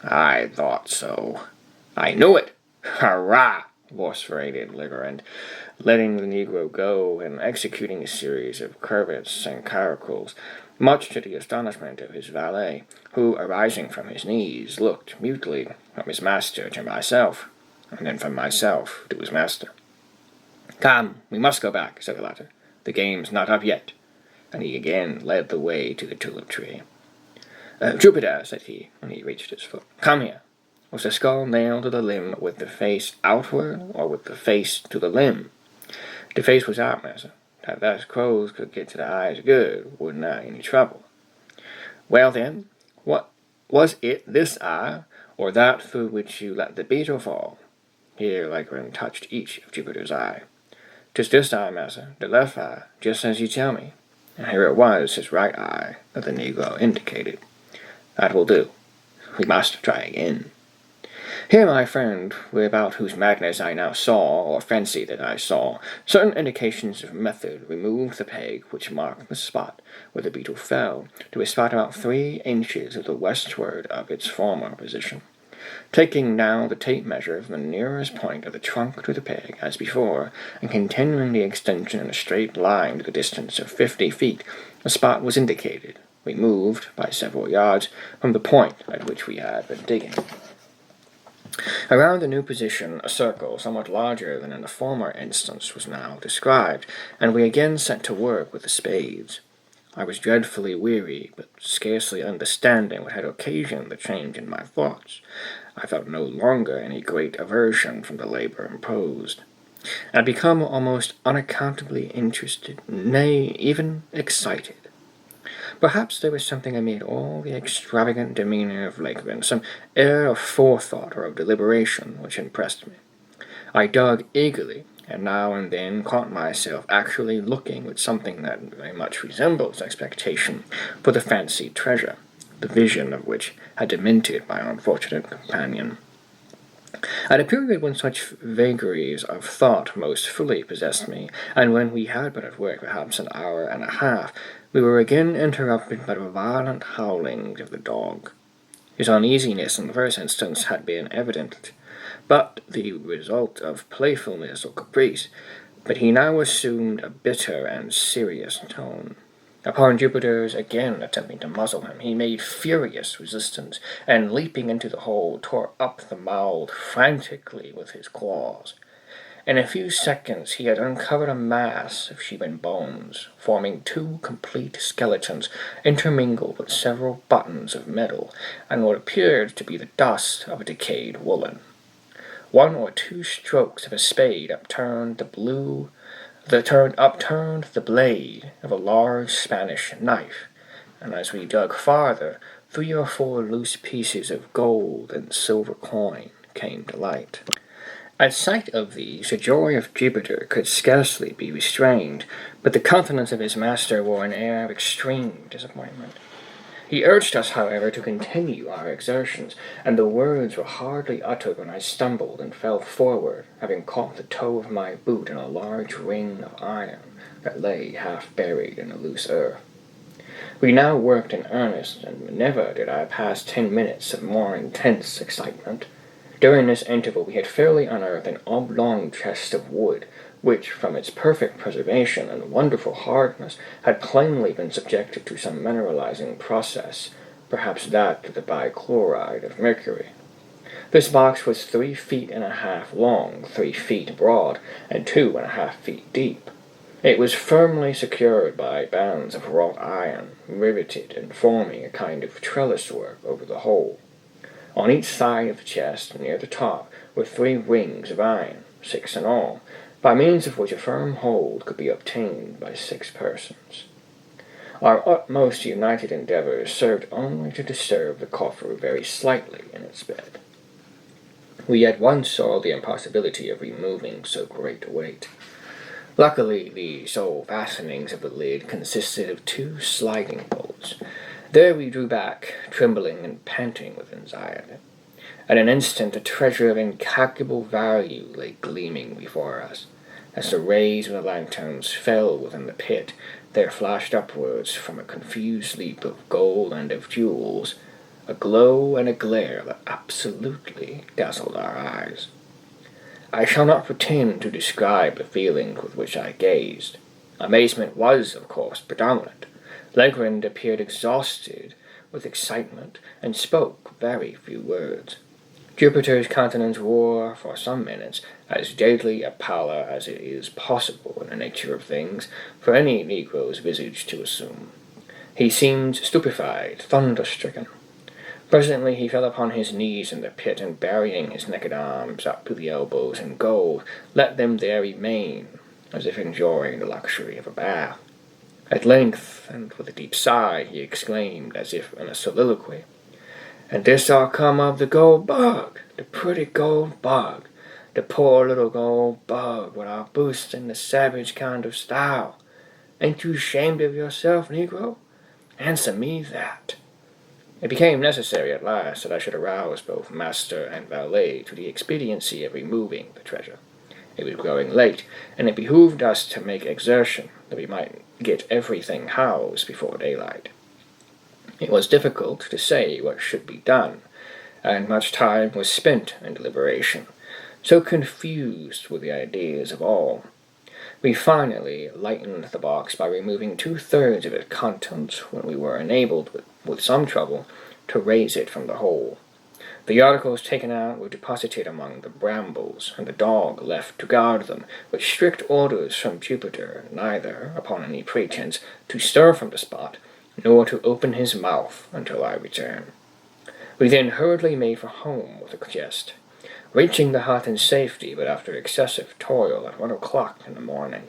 A: I thought so. I knew it! Hurrah! vociferated Edgar, and letting the negro go and executing a series of curvets and caracles, much to the astonishment of his valet, who, arising from his knees, looked mutely from his master to myself, and then from myself to his master. Come, we must go back, said the latter. The game's not up yet. And he again led the way to the tulip tree. Jupiter, said he, when he reached its foot, come here. Was the skull nailed to the limb with the face outward, or with the face to the limb? The face was out, master. That thus crows could get to the eyes good, wouldn't have any trouble. Well then, what was it, this eye, or that through which you let the beetle fall? Here Lycran touched each of Jupiter's eye. 'Tis this eye, master, the left eye, just as you tell me. And here it was, his right eye, that the negro indicated. That will do. We must try again. Here, my friend, about whose madness I now saw, or fancied that I saw, certain indications of method, removed the peg which marked the spot where the beetle fell, to a spot about 3 inches to the westward of its former position. Taking now the tape measure from the nearest point of the trunk to the peg, as before, and continuing the extension in a straight line to the distance of 50 feet, the spot was indicated, removed by several yards from the point at which we had been digging. Around the new position, a circle somewhat larger than in the former instance was now described, and we again set to work with the spades. I was dreadfully weary, but scarcely understanding what had occasioned the change in my thoughts. I felt no longer any great aversion from the labor imposed. I had become almost unaccountably interested, nay, even excited. Perhaps there was something amid all the extravagant demeanor of Lycran, some air of forethought or of deliberation, which impressed me. I dug eagerly, and now and then caught myself actually looking with something that very much resembles expectation for the fancied treasure, the vision of which had demented my unfortunate companion. At a period when such vagaries of thought most fully possessed me, and when we had been at work perhaps an hour and a half, we were again interrupted by the violent howlings of the dog. His uneasiness in the first instance had been evident, but the result of playfulness or caprice, but he now assumed a bitter and serious tone. Upon Jupiter's again attempting to muzzle him, he made furious resistance, and leaping into the hole, tore up the mould frantically with his claws. In a few seconds he had uncovered a mass of human bones, forming 2 complete skeletons, intermingled with several buttons of metal, and what appeared to be the dust of a decayed woolen. 1 or 2 strokes of a spade upturned the blade of a large Spanish knife, and as we dug farther, 3 or 4 loose pieces of gold and silver coin came to light. At sight of these, the joy of Jupiter could scarcely be restrained, but the countenance of his master wore an air of extreme disappointment. He urged us, however, to continue our exertions, and the words were hardly uttered when I stumbled and fell forward, having caught the toe of my boot in a large ring of iron that lay half buried in the loose earth. We now worked in earnest, and never did I pass 10 minutes of more intense excitement. During this interval we had fairly unearthed an oblong chest of wood, which, from its perfect preservation and wonderful hardness, had plainly been subjected to some mineralizing process, perhaps that of the bichloride of mercury. This box was 3 feet and a half long, 3 feet broad, and 2.5 feet deep. It was firmly secured by bands of wrought iron, riveted and forming a kind of trellis work over the whole. On each side of the chest, near the top, were 3 rings of iron, 6 in all, by means of which a firm hold could be obtained by 6 persons. Our utmost united endeavors served only to disturb the coffer very slightly in its bed. We at once saw the impossibility of removing so great a weight. Luckily, the sole fastenings of the lid consisted of 2 sliding bolts. There we drew back, trembling and panting with anxiety. At an instant, a treasure of incalculable value lay gleaming before us. As the rays of the lanterns fell within the pit, there flashed upwards from a confused leap of gold and of jewels a glow and a glare that absolutely dazzled our eyes. I shall not pretend to describe the feelings with which I gazed. Amazement was, of course, predominant. Legrand appeared exhausted with excitement and spoke very few words. Jupiter's countenance wore, for some minutes, as deadly a pallor as it is possible in the nature of things for any negro's visage to assume. He seemed stupefied, thunder-stricken. Presently he fell upon his knees in the pit, and burying his naked arms up to the elbows in gold, let them there remain, as if enjoying the luxury of a bath. At length, and with a deep sigh, he exclaimed, as if in a soliloquy, "And this all come of the Goldbug, the pretty Goldbug, the poor little Goldbug, without boosting the savage kind of style. Ain't you ashamed of yourself, negro? Answer me that." It became necessary at last that I should arouse both master and valet to the expediency of removing the treasure. It was growing late, and it behooved us to make exertion, that we might get everything housed before daylight. It was difficult to say what should be done, and much time was spent in deliberation. So confused were the ideas of all. We finally lightened the box by removing 2/3 of its contents, when we were enabled, with some trouble, to raise it from the hole. The articles taken out were deposited among the brambles, and the dog left to guard them, with strict orders from Jupiter neither, upon any pretence, to stir from the spot, nor to open his mouth until I return. We then hurriedly made for home with the chest, reaching the hut in safety, but after excessive toil at 1 o'clock in the morning.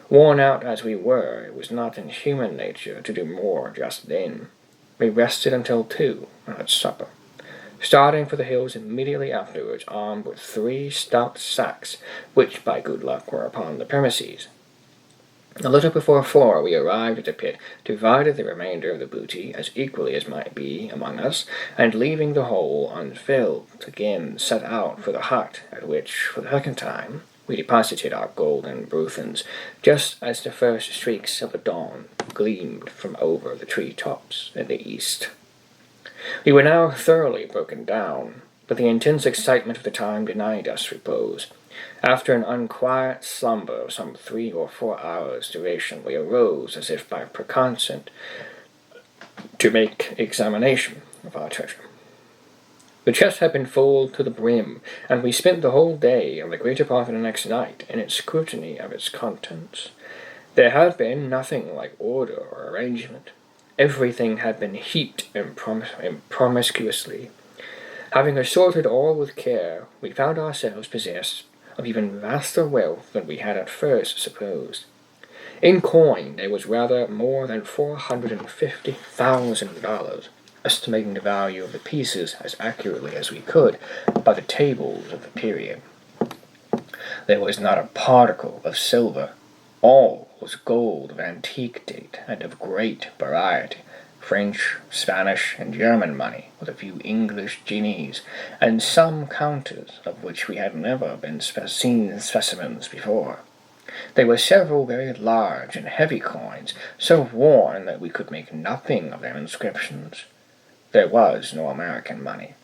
A: Worn out as we were, it was not in human nature to do more just then. We rested until 2, and had supper, starting for the hills immediately afterwards, armed with 3 stout sacks, which by good luck were upon the premises. A little before 4 we arrived at the pit, divided the remainder of the booty as equally as might be among us, and leaving the hole unfilled, again set out for the hut, at which, for the second time, we deposited our golden burthens, just as the first streaks of the dawn gleamed from over the tree-tops in the east. We were now thoroughly broken down, but the intense excitement of the time denied us repose. After an unquiet slumber of some 3 or 4 hours' duration, we arose as if by preconsent to make examination of our treasure. The chest had been full to the brim, and we spent the whole day and the greater part of the next night in its scrutiny of its contents. There had been nothing like order or arrangement. Everything had been heaped promiscuously. Having assorted all with care, we found ourselves possessed of even vaster wealth than we had at first supposed. In coin there was rather more than $450,000, estimating the value of the pieces as accurately as we could by the tables of the period. There was not a particle of silver. All was gold of antique date and of great variety, French, Spanish, and German money, with a few English guineas, and some counters of which we had never been seen specimens before. There were several very large and heavy coins, so worn that we could make nothing of their inscriptions. There was no American money.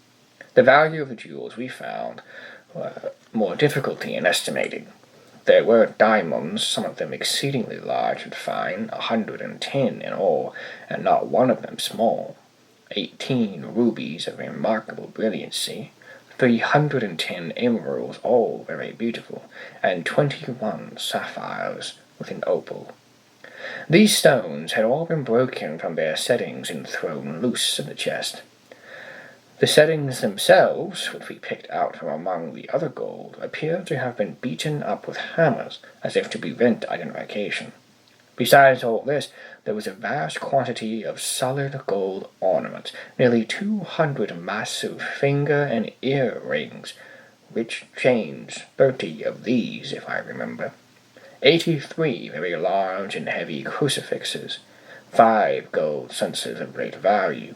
A: The value of the jewels we found more difficulty in estimating. There were diamonds, some of them exceedingly large and fine, 110 in all, and not one of them small, 18 rubies of remarkable brilliancy, 310 emeralds, all very beautiful, and 21 sapphires with an opal. These stones had all been broken from their settings and thrown loose in the chest. The settings themselves, which we picked out from among the other gold, appeared to have been beaten up with hammers, as if to prevent identification. Besides all this, there was a vast quantity of solid gold ornaments, nearly 200 massive finger and ear rings, rich chains, 30 of these, if I remember, 83 very large and heavy crucifixes, 5 gold censers of great value,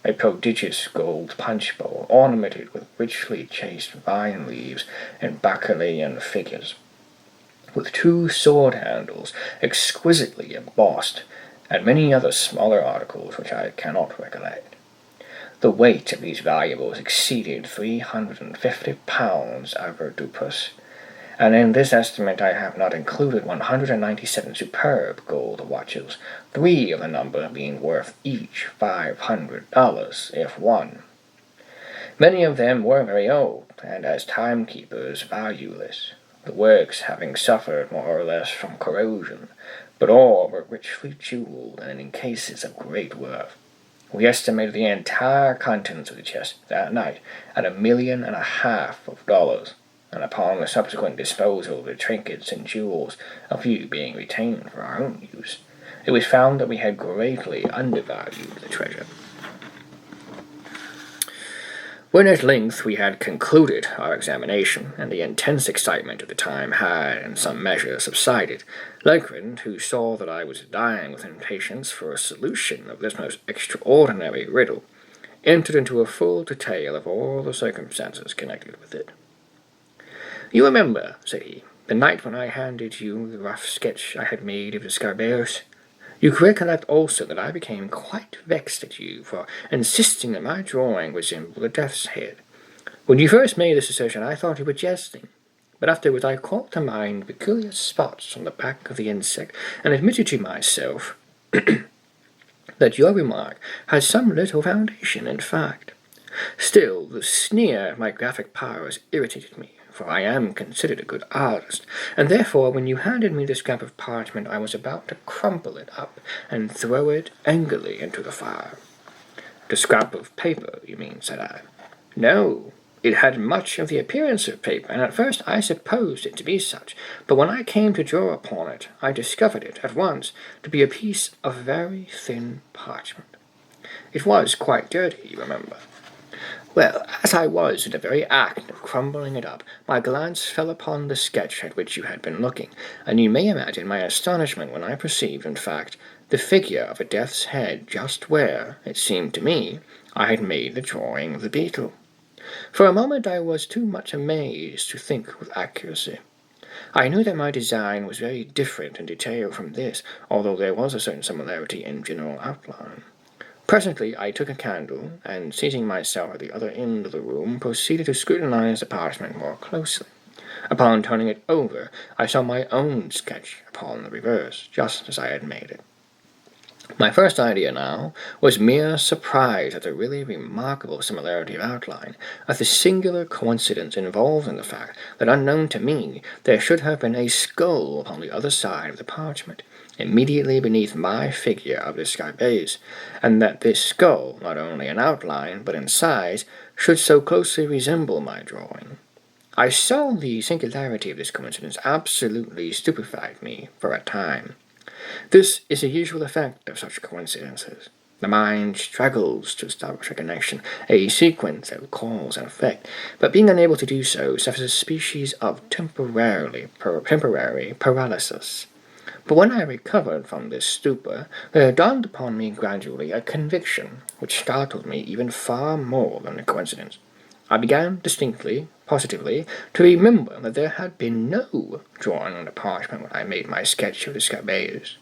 A: a prodigious gold punch bowl ornamented with richly chased vine leaves and bacchanalian figures, with 2 sword handles exquisitely embossed, and many other smaller articles which I cannot recollect. The weight of these valuables exceeded 350 pounds avoirdupois, and in this estimate I have not included 197 superb gold watches, 3 of the number being worth each $500, if one. Many of them were very old, and as timekeepers valueless, the works having suffered more or less from corrosion, but all were richly jewelled and in cases of great worth. We estimated the entire contents of the chest that night at $1.5 million, and upon the subsequent disposal of the trinkets and jewels, a few being retained for our own use, it was found that we had greatly undervalued the treasure. When at length we had concluded our examination, and the intense excitement of the time had in some measure subsided, Legrand, who saw that I was dying with impatience for a solution of this most extraordinary riddle, entered into a full detail of all the circumstances connected with it. "You remember," said he, "the night when I handed you the rough sketch I had made of the Scarabæus? You recollect also that I became quite vexed at you for insisting that my drawing resembled a death's head. When you first made this assertion I thought you were jesting, but afterwards I called to mind peculiar spots on the back of the insect, and admitted to myself that your remark had some little foundation in fact. Still, the sneer at my graphic powers irritated me, for I am considered a good artist, and therefore when you handed me the scrap of parchment I was about to crumple it up and throw it angrily into the fire. "The scrap of paper, you mean," said I. "No, it had much of the appearance of paper, and at first I supposed it to be such, but when I came to draw upon it, I discovered it at once to be a piece of very thin parchment. It was quite dirty, you remember. Well, as I was in the very act of crumbling it up, my glance fell upon the sketch at which you had been looking, and you may imagine my astonishment when I perceived, in fact, the figure of a death's head just where, it seemed to me, I had made the drawing of the beetle. For a moment I was too much amazed to think with accuracy. I knew that my design was very different in detail from this, although there was a certain similarity in general outline. Presently I took a candle, and seating myself at the other end of the room, proceeded to scrutinize the parchment more closely. Upon turning it over, I saw my own sketch upon the reverse, just as I had made it. My first idea now was mere surprise at the really remarkable similarity of outline, at the singular coincidence involved in the fact that, unknown to me, there should have been a skull upon the other side of the parchment, immediately beneath my figure of the Scarabæus, and that this skull, not only in outline, but in size, should so closely resemble my drawing. I saw the singularity of this coincidence absolutely stupefied me for a time. This is the usual effect of such coincidences. The mind struggles to establish a connection, a sequence of cause and effect, but being unable to do so suffers a species of temporary paralysis. But when I recovered from this stupor, there dawned upon me gradually a conviction which startled me even far more than the coincidence. I began distinctly, positively, to remember that there had been no drawing on the parchment when I made my sketch of the Scarabæus.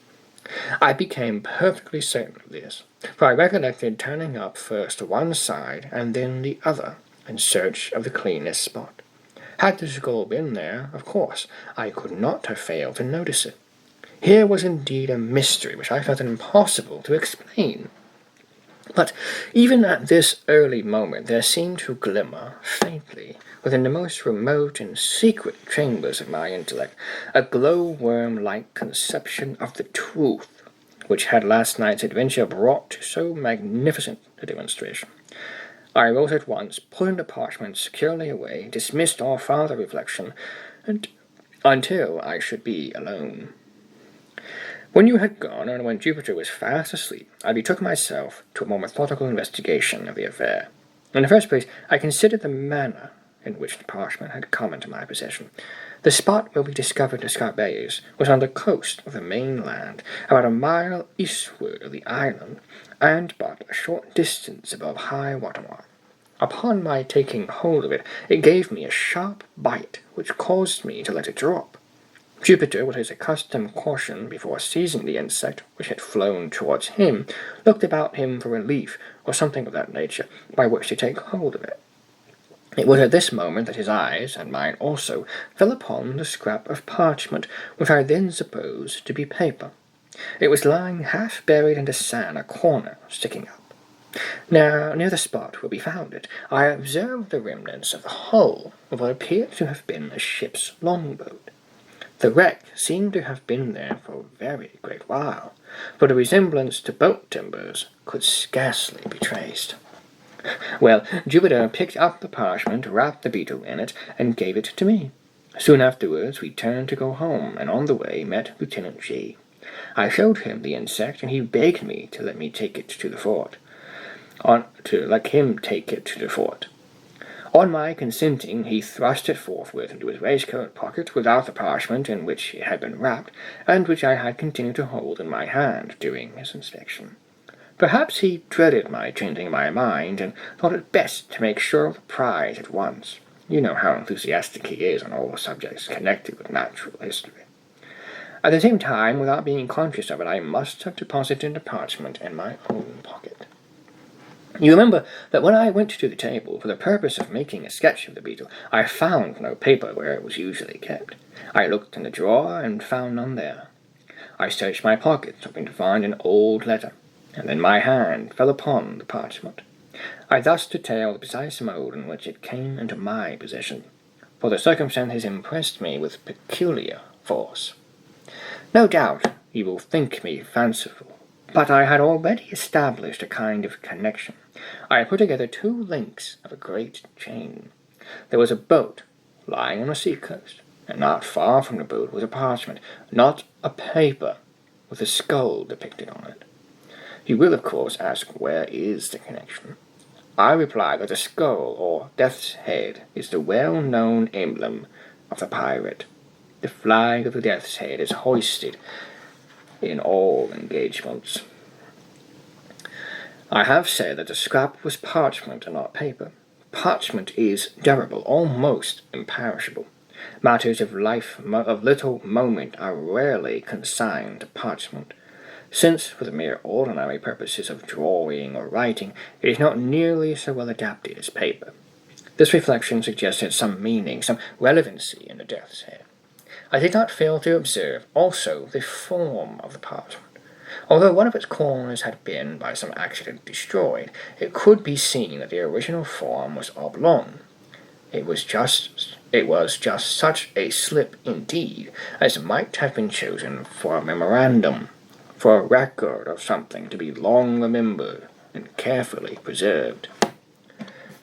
A: I became perfectly certain of this, for I recollected turning up first one side and then the other, in search of the cleanest spot. Had the skull been there, of course, I could not have failed to notice it. Here was indeed a mystery which I felt it impossible to explain. But even at this early moment there seemed to glimmer, faintly, within the most remote and secret chambers of my intellect, a glow-worm-like conception of the truth, which had last night's adventure brought to so magnificent a demonstration. I rose at once, putting the parchment securely away, dismissed all farther reflection, until I should be alone. When you had gone, and when Jupiter was fast asleep, I betook myself to a more methodical investigation of the affair. In the first place, I considered the manner in which the parchment had come into my possession. The spot where we discovered the scarabæus was on the coast of the mainland, about a mile eastward of the island, and but a short distance above high water mark. Upon my taking hold of it, it gave me a sharp bite, which caused me to let it drop. Jupiter, with his accustomed caution before seizing the insect, which had flown towards him, looked about him for a leaf, or something of that nature, by which to take hold of it. It was at this moment that his eyes, and mine also, fell upon the scrap of parchment, which I then supposed to be paper. It was lying half buried in the sand, a corner sticking up. Now, near the spot where we found it, I observed the remnants of the hull of what appeared to have been a ship's longboat. The wreck seemed to have been there for a very great while, for the resemblance to boat timbers could scarcely be traced. Well, Jupiter picked up the parchment, wrapped the beetle in it, and gave it to me. Soon afterwards we turned to go home, and on the way met Lieutenant G. I showed him the insect, and he begged me to let me take it to the fort. On my consenting, he thrust it forthwith into his waistcoat pocket without the parchment in which it had been wrapped, and which I had continued to hold in my hand during his inspection. Perhaps he dreaded my changing my mind, and thought it best to make sure of the prize at once. You know how enthusiastic he is on all subjects connected with natural history. At the same time, without being conscious of it, I must have deposited the parchment in my own pocket. You remember that when I went to the table for the purpose of making a sketch of the beetle, I found no paper where it was usually kept. I looked in the drawer and found none there. I searched my pockets, hoping to find an old letter, and then my hand fell upon the parchment. I thus detail the precise mode in which it came into my possession, for the circumstances impressed me with peculiar force. No doubt you will think me fanciful, but I had already established a kind of connection. I had put together two links of a great chain. There was a boat lying on the sea-coast, and not far from the boat was a parchment, not a paper, with a skull depicted on it. You will, of course, ask where is the connection. I reply that the skull, or death's head, is the well-known emblem of the pirate. The flag of the death's head is hoisted in all engagements. I have said that the scrap was parchment and not paper. Parchment is durable, almost imperishable. Matters of little moment are rarely consigned to parchment, since, for the mere ordinary purposes of drawing or writing, it is not nearly so well adapted as paper. This reflection suggested some meaning, some relevancy in the death's head. I did not fail to observe also the form of the parchment. Although one of its corners had been, by some accident, destroyed, it could be seen that the original form was oblong. It was just such a slip, indeed, as might have been chosen for a memorandum, for a record of something to be long remembered and carefully preserved.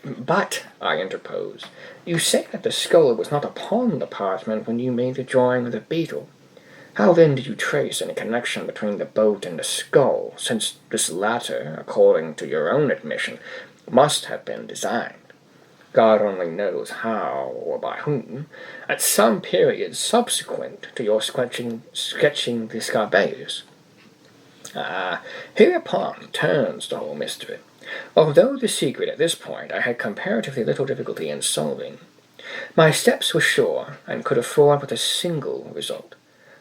A: But, I interposed, you say that the skull was not upon the parchment when you made the drawing of the beetle. How then did you trace any connection between the boat and the skull, since this latter, according to your own admission, must have been designed, God only knows how or by whom, at some period subsequent to your sketching the scarabæus? Hereupon turns the whole mystery, although the secret at this point I had comparatively little difficulty in solving. My steps were sure, and could afford but a single result.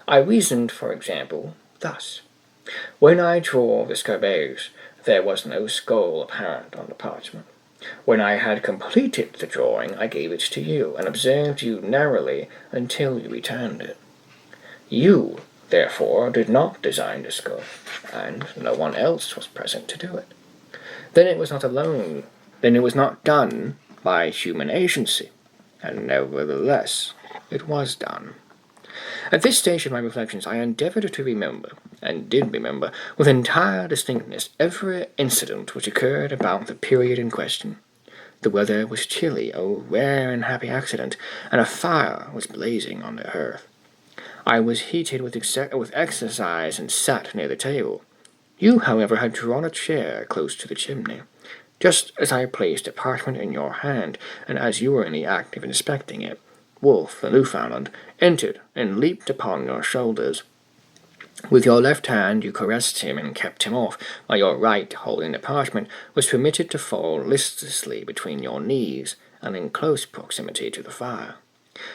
A: I reasoned, for example, thus. When I draw the scarabæus, there was no skull apparent on the parchment. When I had completed the drawing, I gave it to you, and observed you narrowly until you returned it. You, therefore, did not design the skull, and no one else was present to do it. Then it was not done by human agency, and nevertheless it was done. At this stage of my reflections, I endeavored to remember, and did remember, with entire distinctness, every incident which occurred about the period in question. The weather was chilly, a rare and happy accident, and a fire was blazing on the hearth. I was heated with exercise and sat near the table. You, however, had drawn a chair close to the chimney, just as I placed a parchment in your hand, and as you were in the act of inspecting it. Wolf, the Newfoundland, entered and leaped upon your shoulders. With your left hand you caressed him and kept him off, while your right, holding the parchment, was permitted to fall listlessly between your knees and in close proximity to the fire.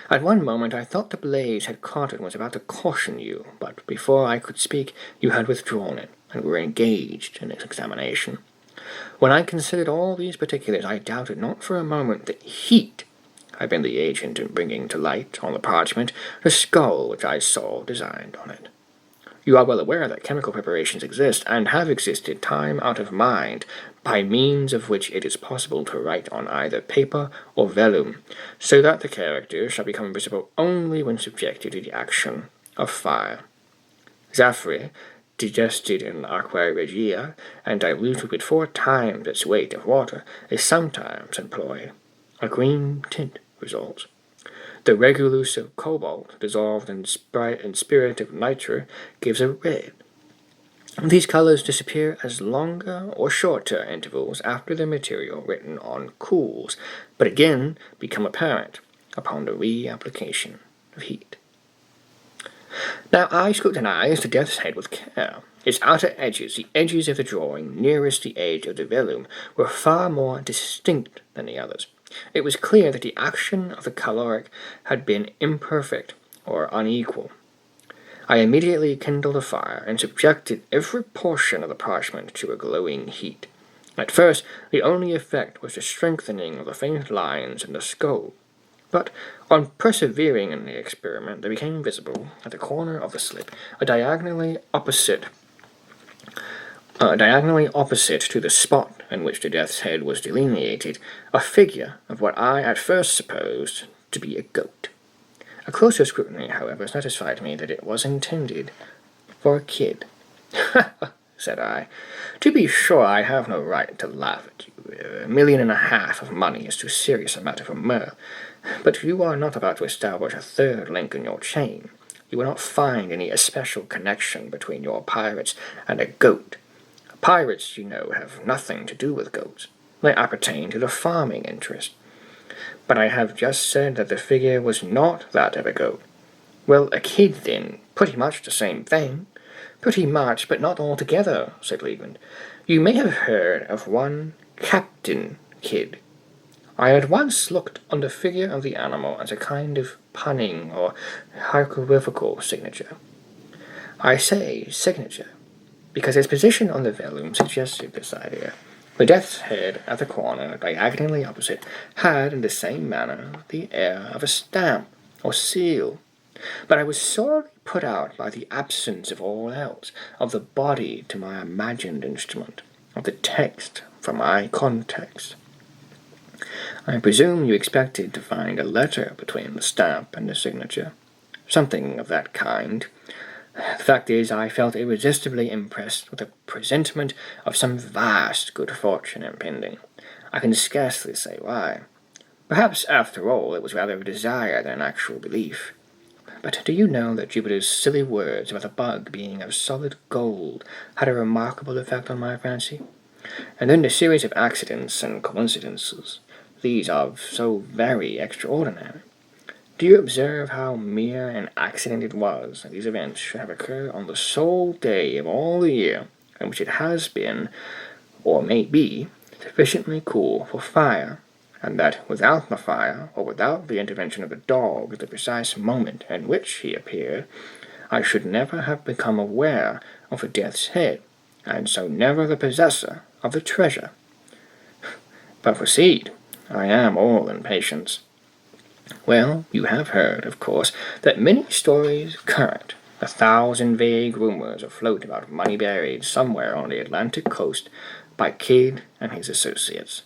A: At one moment I thought the blaze had caught it and was about to caution you, but before I could speak you had withdrawn it and were engaged in its examination. When I considered all these particulars, I doubted not for a moment that heat had been the agent in bringing to light on the parchment the skull which I saw designed on it. You are well aware that chemical preparations exist, and have existed time out of mind, by means of which it is possible to write on either paper or vellum, so that the characters shall become visible only when subjected to the action of fire. Zaffre, digested in aqua regia, and diluted with 4 times its weight of water, is sometimes employed. A green tint results. The regulus of cobalt, dissolved in spirit of nitre, gives a red. These colors disappear as longer or shorter intervals after the material written on cools, but again become apparent upon the reapplication of heat. Now I scrutinized the death's head with care. Its outer edges, the edges of the drawing nearest the edge of the vellum, were far more distinct than the others. It was clear that the action of the caloric had been imperfect or unequal. I immediately kindled a fire and subjected every portion of the parchment to a glowing heat. At first, the only effect was the strengthening of the faint lines in the skull, but on persevering in the experiment, there became visible at the corner of the slip, diagonally opposite to the spot in which the death's head was delineated, a figure of what I at first supposed to be a goat. A closer scrutiny, however, satisfied me that it was intended for a kid. "Ha, ha," said I. "To be sure, I have no right to laugh at you. $1.5 million of money is too serious a matter for mirth. But you are not about to establish a third link in your chain. You will not find any especial connection between your pirates and a goat. Pirates, you know, have nothing to do with goats. They appertain to the farming interest. But I have just said that the figure was not that of a goat. Well, a kid, then, pretty much the same thing." "Pretty much, but not altogether," said Leland. "You may have heard of one Captain Kidd." I had once looked on the figure of the animal as a kind of punning or hieroglyphical signature. I say signature, because its position on the vellum suggested this idea. The death's head at the corner, diagonally opposite, had, in the same manner, the air of a stamp or seal. But I was sorely put out by the absence of all else, of the body to my imagined instrument, of the text from my context. I presume you expected to find a letter between the stamp and the signature. Something of that kind. The fact is, I felt irresistibly impressed with a presentiment of some vast good fortune impending. I can scarcely say why. Perhaps, after all, it was rather a desire than an actual belief. But do you know that Jupiter's silly words about the bug being of solid gold had a remarkable effect on my fancy? And then the series of accidents and coincidences, these are so very extraordinary. Do you observe how mere an accident it was that these events should have occurred on the sole day of all the year in which it has been, or may be, sufficiently cool for fire, and that without the fire, or without the intervention of the dog at the precise moment in which he appeared, I should never have become aware of the death's head, and so never the possessor of the treasure? But proceed. I am all impatience. Well, you have heard, of course, that many stories current, 1,000 vague rumors afloat about money buried somewhere on the Atlantic coast by Kidd and his associates.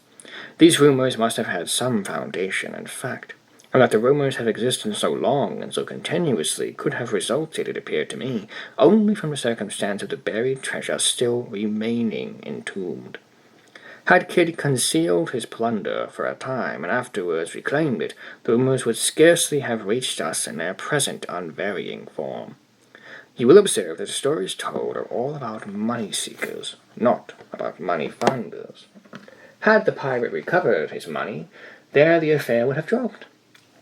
A: These rumors must have had some foundation in fact, and that the rumors have existed so long and so continuously could have resulted, it appeared to me, only from the circumstance of the buried treasure still remaining entombed. Had Kidd concealed his plunder for a time and afterwards reclaimed it, the rumors would scarcely have reached us in their present unvarying form. You will observe that the stories told are all about money-seekers, not about money-finders. Had the pirate recovered his money, there the affair would have dropped.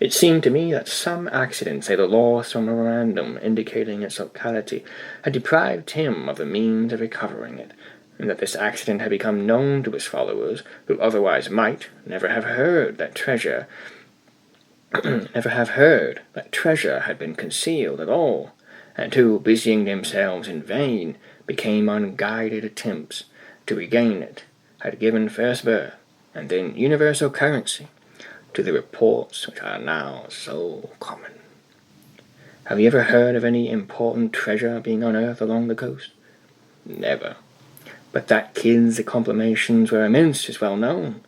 A: It seemed to me that some accident, say the loss of a memorandum indicating its locality, had deprived him of the means of recovering it, and that this accident had become known to his followers, who otherwise might never have heard that treasure had been concealed at all, and who, busying themselves in vain, became unguided attempts to regain it, had given first birth, and then universal currency, to the reports which are now so common. Have you ever heard of any important treasure being unearthed along the coast? Never. But that Kidd's accomplishments were immense is well known.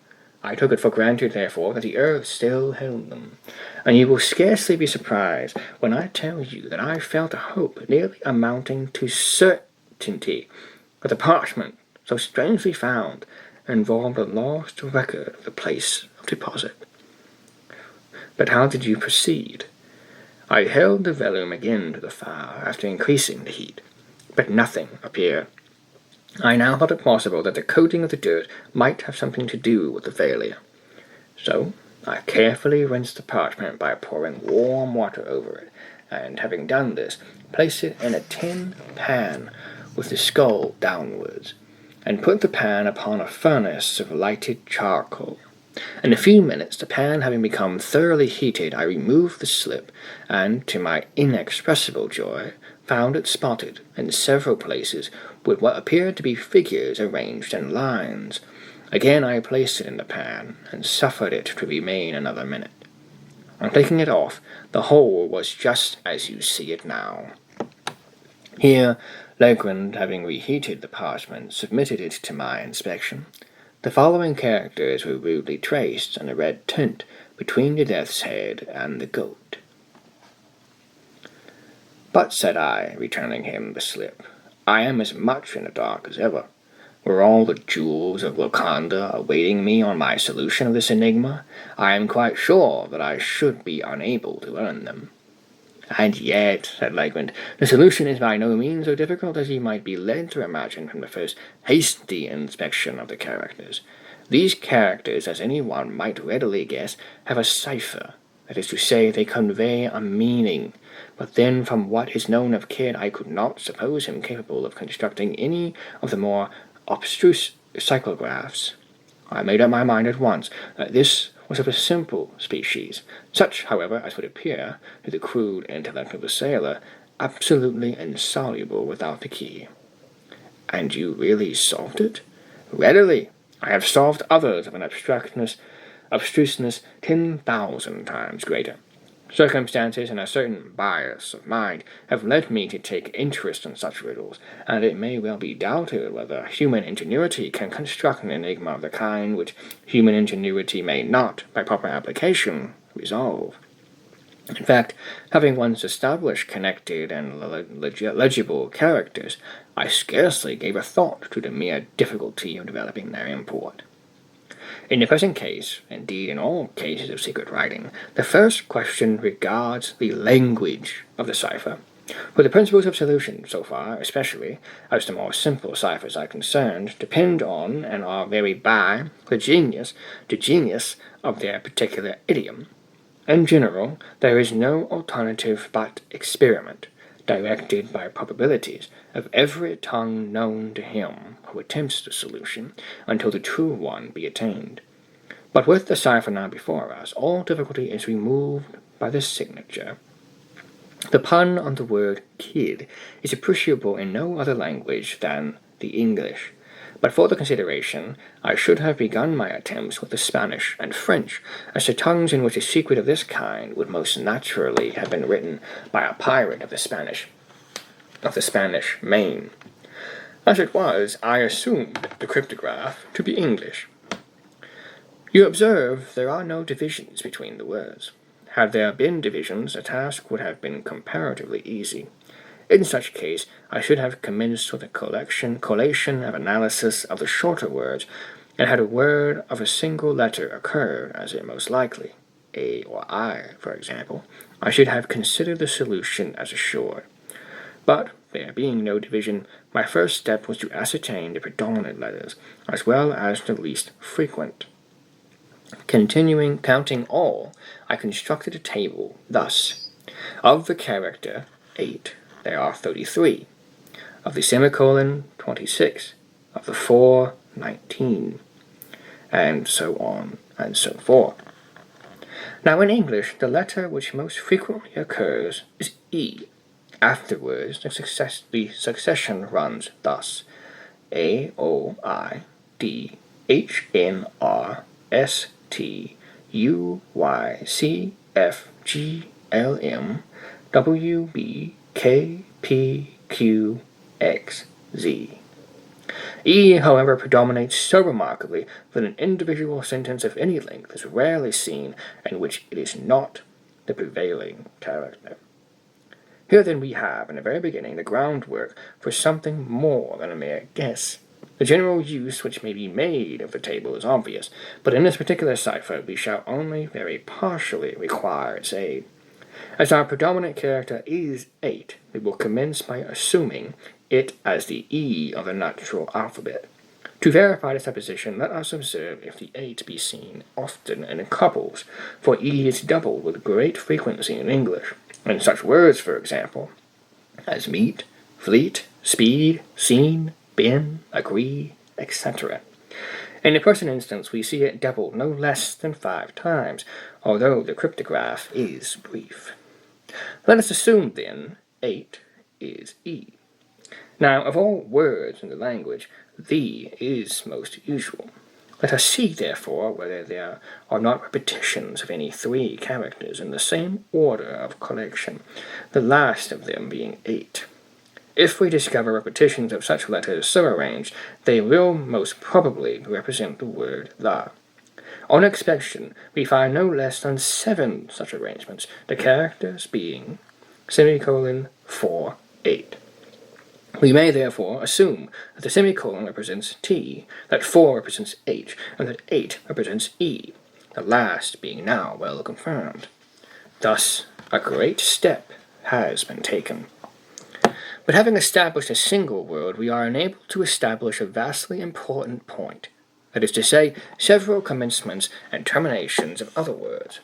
A: I took it for granted, therefore, that the earth still held them, and you will scarcely be surprised when I tell you that I felt a hope nearly amounting to certainty that the parchment so strangely found involved a lost record of the place of deposit. But how did you proceed? I held the vellum again to the fire after increasing the heat, but nothing appeared. I now thought it possible that the coating of the dirt might have something to do with the failure. So I carefully rinsed the parchment by pouring warm water over it, and having done this, placed it in a tin pan with the skull downwards, and put the pan upon a furnace of lighted charcoal. In a few minutes, the pan having become thoroughly heated, I removed the slip, and, to my inexpressible joy, found it spotted in several places with what appeared to be figures arranged in lines. Again I placed it in the pan, and suffered it to remain another minute. On taking it off, the whole was just as you see it now. Here, Legrand, having reheated the parchment, submitted it to my inspection. The following characters were rudely traced in a red tint between the death's head and the goat. But, said I, returning him the slip, I am as much in the dark as ever. Were all the jewels of Wakanda awaiting me on my solution of this enigma, I am quite sure that I should be unable to earn them. And yet, said Legrand, the solution is by no means so difficult as you might be led to imagine from the first hasty inspection of the characters. These characters, as any one might readily guess, have a cipher. That is to say, they convey a meaning. But then, from what is known of Kidd, I could not suppose him capable of constructing any of the more abstruse cyclographs. I made up my mind at once that this was of a simple species, such, however, as would appear, to the crude intellect of the sailor, absolutely insoluble without the key. And you really solved it? Readily. I have solved others of an abstruseness 10,000 times greater. Circumstances and a certain bias of mind have led me to take interest in such riddles, and it may well be doubted whether human ingenuity can construct an enigma of the kind which human ingenuity may not, by proper application, resolve. In fact, having once established connected and legible characters, I scarcely gave a thought to the mere difficulty of developing their import. In the present case, indeed in all cases of secret writing, the first question regards the language of the cipher. For the principles of solution, so far, especially, as the more simple ciphers are concerned, depend on, and are varied by, the genius of their particular idiom. In general, there is no alternative but experiment, directed by probabilities, of every tongue known to him who attempts the solution, until the true one be attained. But with the cipher now before us, all difficulty is removed by the signature. The pun on the word kid is appreciable in no other language than the English. But for the consideration, I should have begun my attempts with the Spanish and French, as the tongues in which a secret of this kind would most naturally have been written by a pirate of the Spanish Main. As it was, I assumed the cryptograph to be English. You observe there are no divisions between the words. Had there been divisions, the task would have been comparatively easy. In such case, I should have commenced with a collation of analysis of the shorter words, and had a word of a single letter occurred as it most likely, A or I, for example, I should have considered the solution as assured. But, there being no division, my first step was to ascertain the predominant letters, as well as the least frequent. Continuing counting all, I constructed a table thus. Of the character 8, there are 33. Of the semicolon, 26. Of the 4, 19. And so on and so forth. Now in English, the letter which most frequently occurs is E. Afterwards, the succession runs thus: A, O, I, D, H, N, R, S, T, U, Y, C, F, G, L, M, W, B, K, P, Q, X, Z. E, however, predominates so remarkably that an individual sentence of any length is rarely seen in which it is not the prevailing character. Here then we have, in the very beginning, the groundwork for something more than a mere guess. The general use which may be made of the table is obvious, but in this particular cipher we shall only very partially require its aid. As our predominant character is 8, we will commence by assuming it as the E of the natural alphabet. To verify this supposition, let us observe if the 8 be seen often in couples, for E is doubled with great frequency in English, in such words, for example, as meet, fleet, speed, seen, been, agree, etc. In the present instance, we see it doubled no less than 5 times, although the cryptograph is brief. Let us assume, then, 8 is E. Now, of all words in the language, the is most usual. Let us see, therefore, whether there are not repetitions of any 3 characters in the same order of collection, the last of them being 8. If we discover repetitions of such letters so arranged, they will most probably represent the word the. On inspection, we find no less than 7 such arrangements, the characters being semicolon 4, 8. We may therefore assume that the semicolon represents T, that 4 represents H, and that 8 represents E, the last being now well confirmed. Thus, a great step has been taken. But having established a single word, we are enabled to establish a vastly important point, that is to say, several commencements and terminations of other words.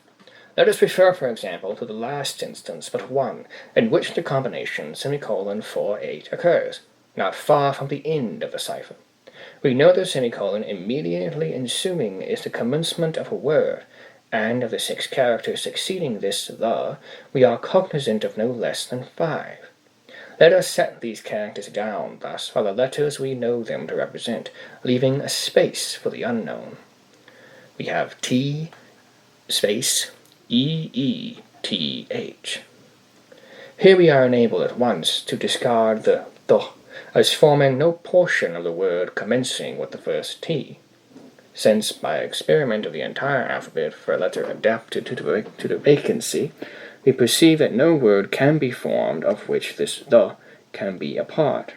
A: Let us refer, for example, to the last instance but one, in which the combination semicolon 4, 8 occurs, not far from the end of the cipher. We know the semicolon immediately ensuing is the commencement of a word, and of the 6 characters succeeding this the, we are cognizant of no less than 5. Let us set these characters down thus for the letters we know them to represent, leaving a space for the unknown. We have T, space, E-E-T-H. Here we are enabled at once to discard the as forming no portion of the word commencing with the first T, since by experiment of the entire alphabet for a letter adapted to the vacancy, we perceive that no word can be formed of which this the can be a part.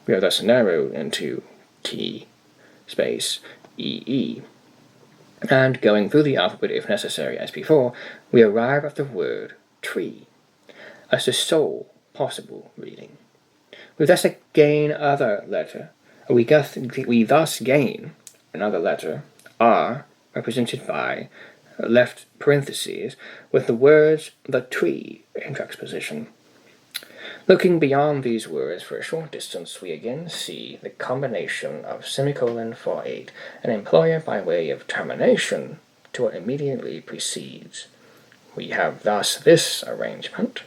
A: We are thus narrowed into T, space, E-E. And going through the alphabet if necessary as before, we arrive at the word tree, as the sole possible reading. We thus gain another letter. We thus gain another letter, R, represented by left parentheses, with the words the tree in juxtaposition. Looking beyond these words for a short distance, we again see the combination of semicolon 4, 8, and employ it by way of termination to what immediately precedes. We have thus this arrangement: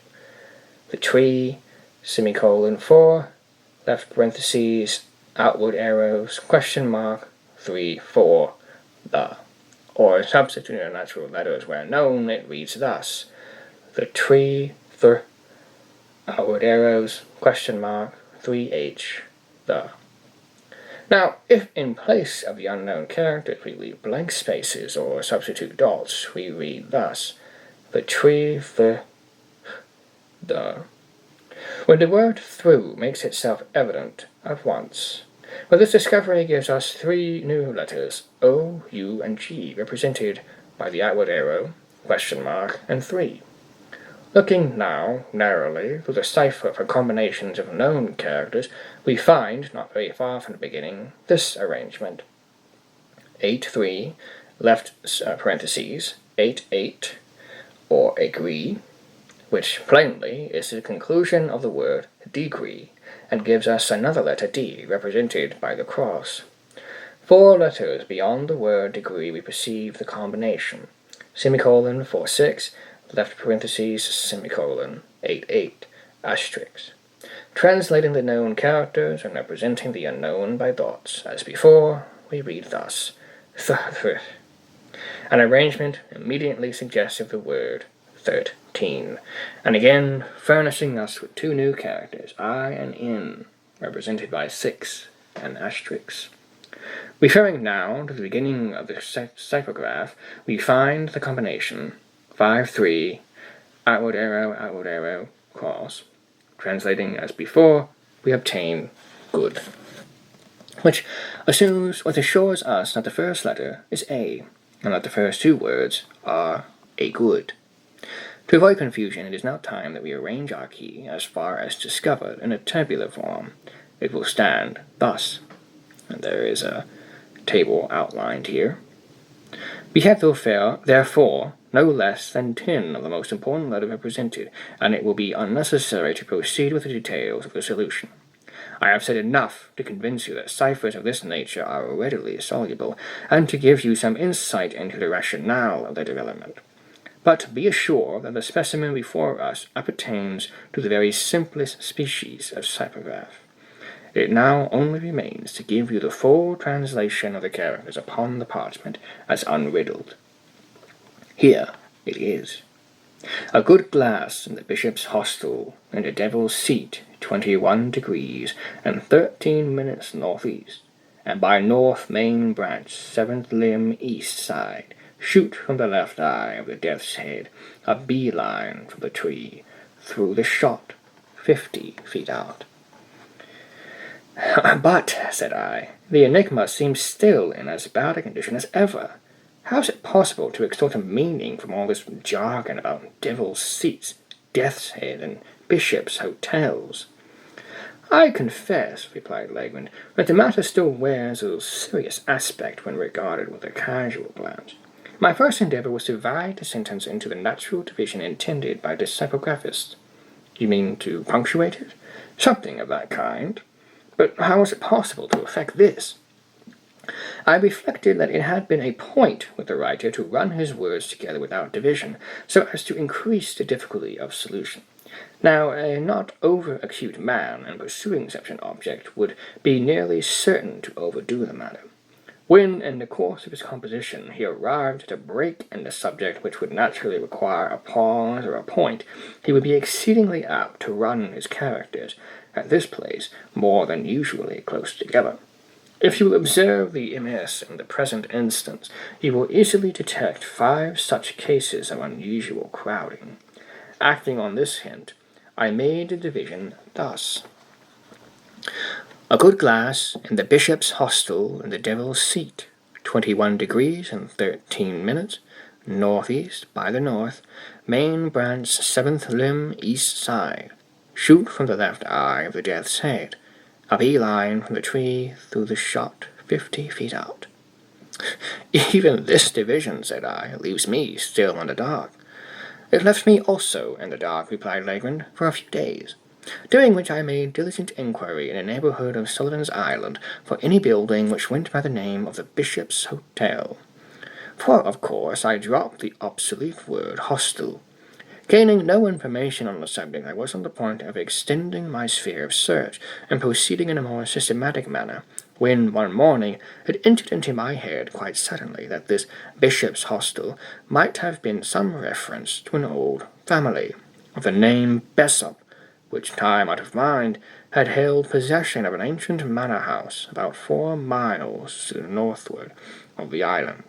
A: the tree, semicolon 4, left parentheses, outward arrows, question mark, 3, 4, the. Or substituting the natural letters where known, it reads thus: the tree, the, outward arrows, question mark, 3H, the. Now, if in place of the unknown characters we leave blank spaces or substitute dots, we read thus: the tree, the. When the word through makes itself evident at once, well, this discovery gives us 3 new letters, O, U, and G, represented by the outward arrow, question mark, and 3. Looking now narrowly through the cipher for combinations of known characters, we find, not very far from the beginning, this arrangement: 8, 3, left parentheses, 8, or agree, which plainly is the conclusion of the word degree, and gives us another letter D, represented by the cross. 4 letters beyond the word degree we perceive the combination, semicolon 4-6, left parentheses, semicolon 8, asterisk, translating the known characters and representing the unknown by dots. As before, we read thus, an arrangement immediately suggestive of the word 13, and again furnishing us with 2 new characters, I and N, represented by 6 and asterisks. Referring now to the beginning of the cyphergraph, we find the combination 5-3, outward arrow, cross. Translating as before, we obtain good, which assures us that the first letter is A, and that the first 2 words are a good. To avoid confusion, it is now time that we arrange our key as far as discovered in a tabular form. It will stand thus, and there is a table outlined here. We have therefore no less than 10 of the most important letters represented, and it will be unnecessary to proceed with the details of the solution. I have said enough to convince you that ciphers of this nature are readily soluble, and to give you some insight into the rationale of their development. But be assured that the specimen before us appertains to the very simplest species of cyphergraph. It now only remains to give you the full translation of the characters upon the parchment as unriddled. Here it is. A good glass in the bishop's hostel, in the devil's seat, 21 degrees and 13 minutes northeast, and by north main branch, 7th limb east side, shoot from the left eye of the death's head, a bee-line from the tree, through the shot, 50 feet out. But, said I, the enigma seems still in as bad a condition as ever. How is it possible to extort a meaning from all this jargon about devil's seats, death's head, and bishops' hotels? I confess, replied Legrand, that the matter still wears a serious aspect when regarded with a casual glance. My first endeavor was to divide the sentence into the natural division intended by the cyphergraphist. You mean to punctuate it? Something of that kind. But how was it possible to effect this? I reflected that it had been a point with the writer to run his words together without division, so as to increase the difficulty of solution. Now, a not over-acute man, in pursuing such an object, would be nearly certain to overdo the matter. When, in the course of his composition, he arrived at a break in the subject which would naturally require a pause or a point, he would be exceedingly apt to run his characters, at this place, more than usually close together. If you will observe the MS in the present instance, you will easily detect 5 such cases of unusual crowding. Acting on this hint, I made the division thus. A good glass in the bishop's hostel in the devil's seat, 21 degrees and 13 minutes, northeast by the north, main branch 7th limb east side, shoot from the left eye of the death's head, a bee-line from the tree through the shot 50 feet out. Even this division, said I, leaves me still in the dark. It left me also in the dark, replied Legrand, for a few days, during which I made diligent inquiry in the neighborhood of Sullivan's Island for any building which went by the name of the Bishop's Hotel. For, of course, I dropped the obsolete word hostel. Gaining no information on the subject, I was on the point of extending my sphere of search and proceeding in a more systematic manner, when one morning it entered into my head quite suddenly that this bishop's hostel might have been some reference to an old family of the name Bessop, which, time out of mind, had held possession of an ancient manor house about 4 miles to the northward of the island.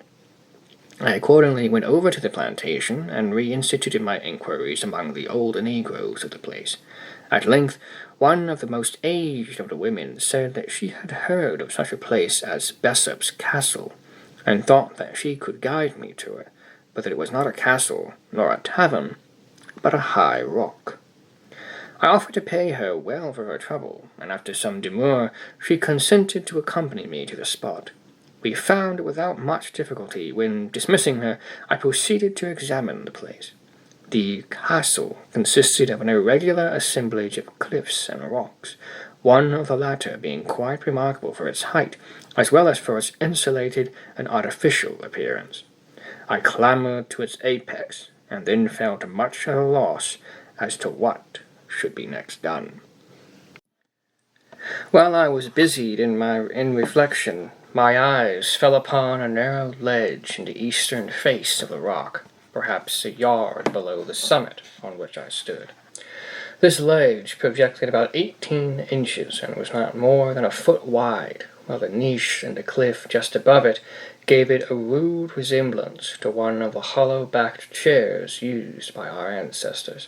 A: I accordingly went over to the plantation and reinstituted my inquiries among the old negroes of the place. At length, one of the most aged of the women said that she had heard of such a place as Bessop's Castle, and thought that she could guide me to it, but that it was not a castle, nor a tavern, but a high rock. I offered to pay her well for her trouble, and after some demur, she consented to accompany me to the spot. We found it without much difficulty. When dismissing her, I proceeded to examine the place. The castle consisted of an irregular assemblage of cliffs and rocks, one of the latter being quite remarkable for its height, as well as for its insulated and artificial appearance. I clambered to its apex, and then felt much at a loss as to what should be next done. While I was busied in reflection, my eyes fell upon a narrow ledge in the eastern face of the rock, perhaps a yard below the summit on which I stood. This ledge projected about 18 inches and was not more than a foot wide, while the niche in the cliff just above it gave it a rude resemblance to one of the hollow-backed chairs used by our ancestors.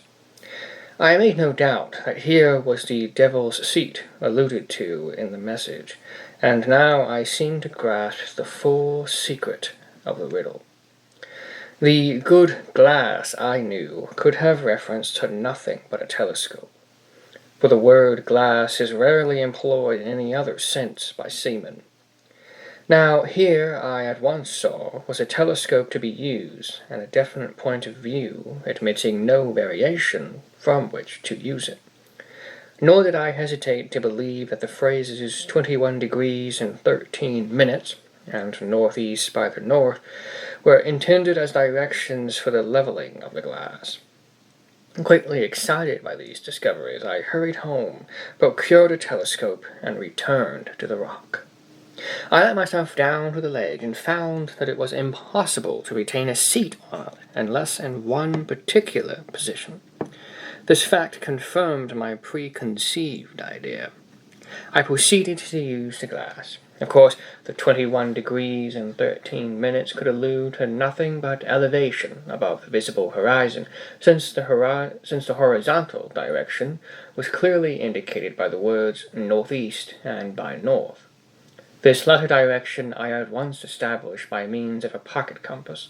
A: I made no doubt that here was the devil's seat alluded to in the message, and now I seemed to grasp the full secret of the riddle. The good glass, I knew, could have reference to nothing but a telescope, for the word glass is rarely employed in any other sense by seamen. Now here I at once saw was a telescope to be used, and a definite point of view, admitting no variation from which to use it. Nor did I hesitate to believe that the phrases 21 degrees and 13 minutes, and northeast by the north, were intended as directions for the leveling of the glass. Greatly excited by these discoveries, I hurried home, procured a telescope, and returned to the rock. I let myself down to the ledge and found that it was impossible to retain a seat on it unless in one particular position. This fact confirmed my preconceived idea. I proceeded to use the glass. Of course, the 21 degrees and 13 minutes could allude to nothing but elevation above the visible horizon, since the horizontal direction was clearly indicated by the words northeast and by north. This latter direction I at once established by means of a pocket compass.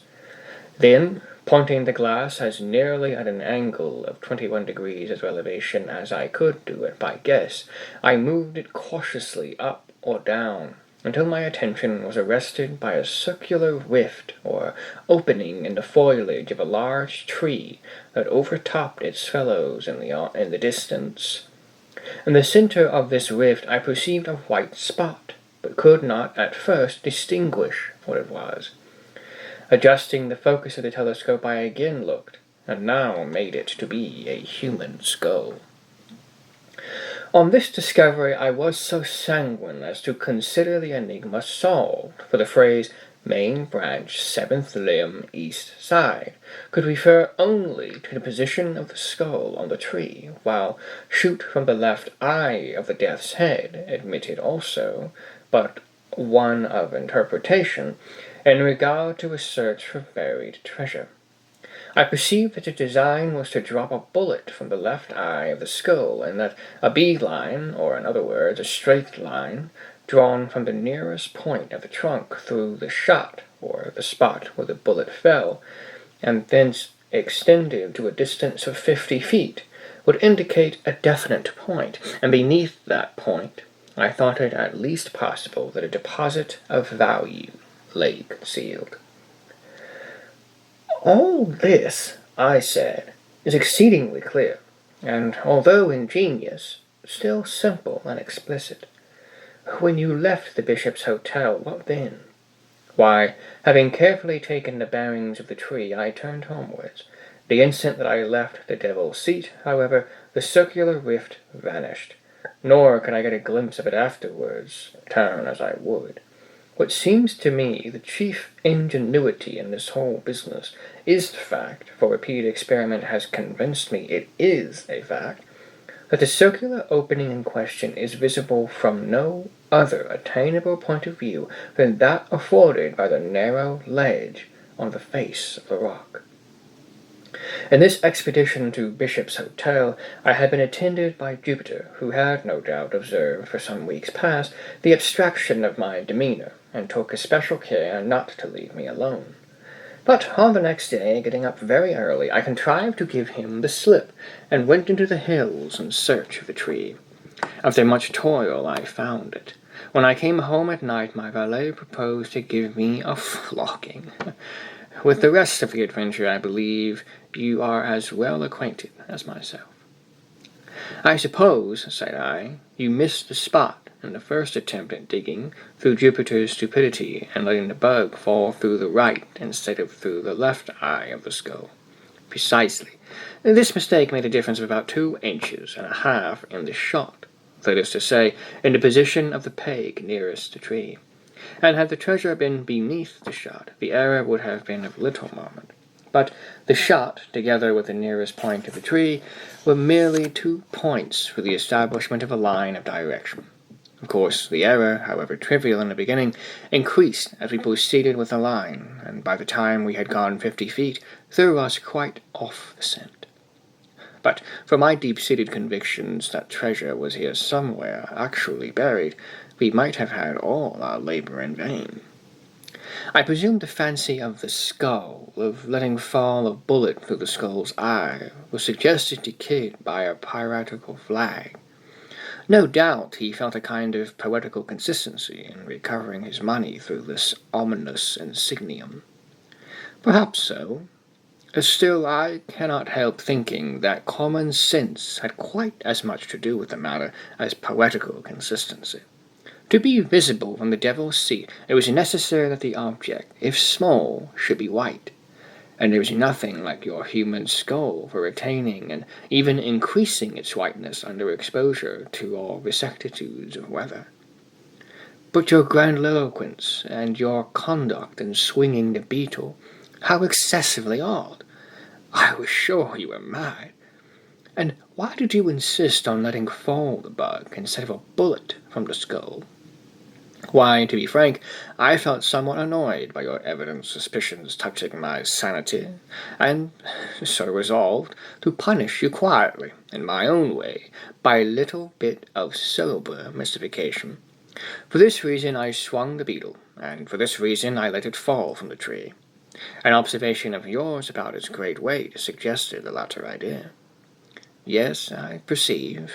A: Then, pointing the glass as nearly at an angle of 21 degrees of elevation as I could do it by guess, I moved it cautiously up or down until my attention was arrested by a circular rift or opening in the foliage of a large tree that overtopped its fellows in the distance. In the center of this rift I perceived a white spot, but could not at first distinguish what it was. Adjusting the focus of the telescope, I again looked, and now made it to be a human skull. On this discovery I was so sanguine as to consider the enigma solved, for the phrase main branch, seventh limb, east side, could refer only to the position of the skull on the tree, while shoot from the left eye of the death's head admitted also but one of interpretation in regard to a search for buried treasure. I perceived that the design was to drop a bullet from the left eye of the skull, and that a bee-line, or in other words, a straight line, drawn from the nearest point of the trunk through the shot, or the spot where the bullet fell, and thence extended to a distance of 50 feet, would indicate a definite point, and beneath that point I thought it at least possible that a deposit of value lay concealed. All this, I said, is exceedingly clear, and although ingenious, still simple and explicit. When you left the Bishop's Hotel, what then? Why, having carefully taken the bearings of the tree, I turned homewards. The instant that I left the devil's seat, however, the circular rift vanished, nor could I get a glimpse of it afterwards, turn as I would. What seems to me the chief ingenuity in this whole business is the fact, for repeated experiment has convinced me it is a fact, that the circular opening in question is visible from no other attainable point of view than that afforded by the narrow ledge on the face of the rock. In this expedition to Bishop's Hotel, I had been attended by Jupiter, who had no doubt observed for some weeks past the abstraction of my demeanor, and took especial care not to leave me alone. But on the next day, getting up very early, I contrived to give him the slip, and went into the hills in search of the tree. After much toil, I found it. When I came home at night, my valet proposed to give me a flogging. With the rest of the adventure, I believe you are as well acquainted as myself. I suppose, said I, you missed the spot in the first attempt at digging through Jupiter's stupidity and letting the bug fall through the right instead of through the left eye of the skull. Precisely. This mistake made a difference of about 2.5 inches in the shot, that is to say, in the position of the peg nearest the tree. And had the treasure been beneath the shot, the error would have been of little moment. But the shot, together with the nearest point of the tree, were merely 2 points for the establishment of a line of direction. Of course, the error, however trivial in the beginning, increased as we proceeded with the line, and by the time we had gone 50 feet, threw us quite off the scent. But for my deep-seated convictions that treasure was here somewhere, actually buried, we might have had all our labor in vain. I presume the fancy of the skull, of letting fall a bullet through the skull's eye, was suggested to Kidd by a piratical flag. No doubt he felt a kind of poetical consistency in recovering his money through this ominous insignium. Perhaps so. Still, I cannot help thinking that common sense had quite as much to do with the matter as poetical consistency. To be visible from the devil's seat, it was necessary that the object, if small, should be white, and there is nothing like your human skull for retaining and even increasing its whiteness under exposure to all vicissitudes of weather. But your grandiloquence and your conduct in swinging the beetle, how excessively odd! I was sure you were mad. And why did you insist on letting fall the bug instead of a bullet from the skull? Why, to be frank, I felt somewhat annoyed by your evident suspicions touching my sanity, and so resolved to punish you quietly, in my own way, by a little bit of sober mystification. For this reason I swung the beetle, and for this reason I let it fall from the tree. An observation of yours about its great weight suggested the latter idea. Yes, I perceive.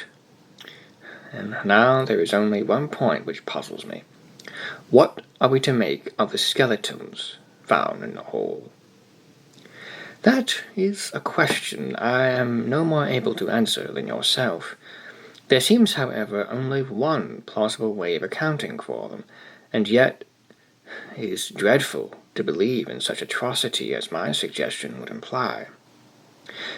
A: And now there is only one point which puzzles me. What are we to make of the skeletons found in the hole? That is a question I am no more able to answer than yourself. There seems, however, only one plausible way of accounting for them, and yet it is dreadful to believe in such atrocity as my suggestion would imply.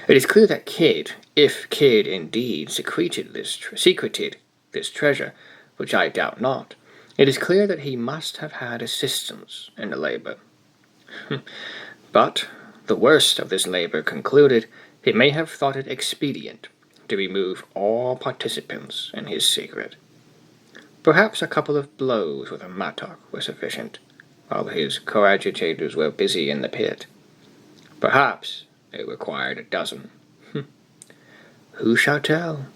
A: It is clear that Kidd, if Kidd indeed secreted this treasure, which I doubt not, it is clear that he must have had assistance in the labor. But, the worst of this labor concluded, he may have thought it expedient to remove all participants in his secret. Perhaps a couple of blows with a mattock were sufficient, while his coadjutors were busy in the pit. Perhaps it required a dozen. Who shall tell?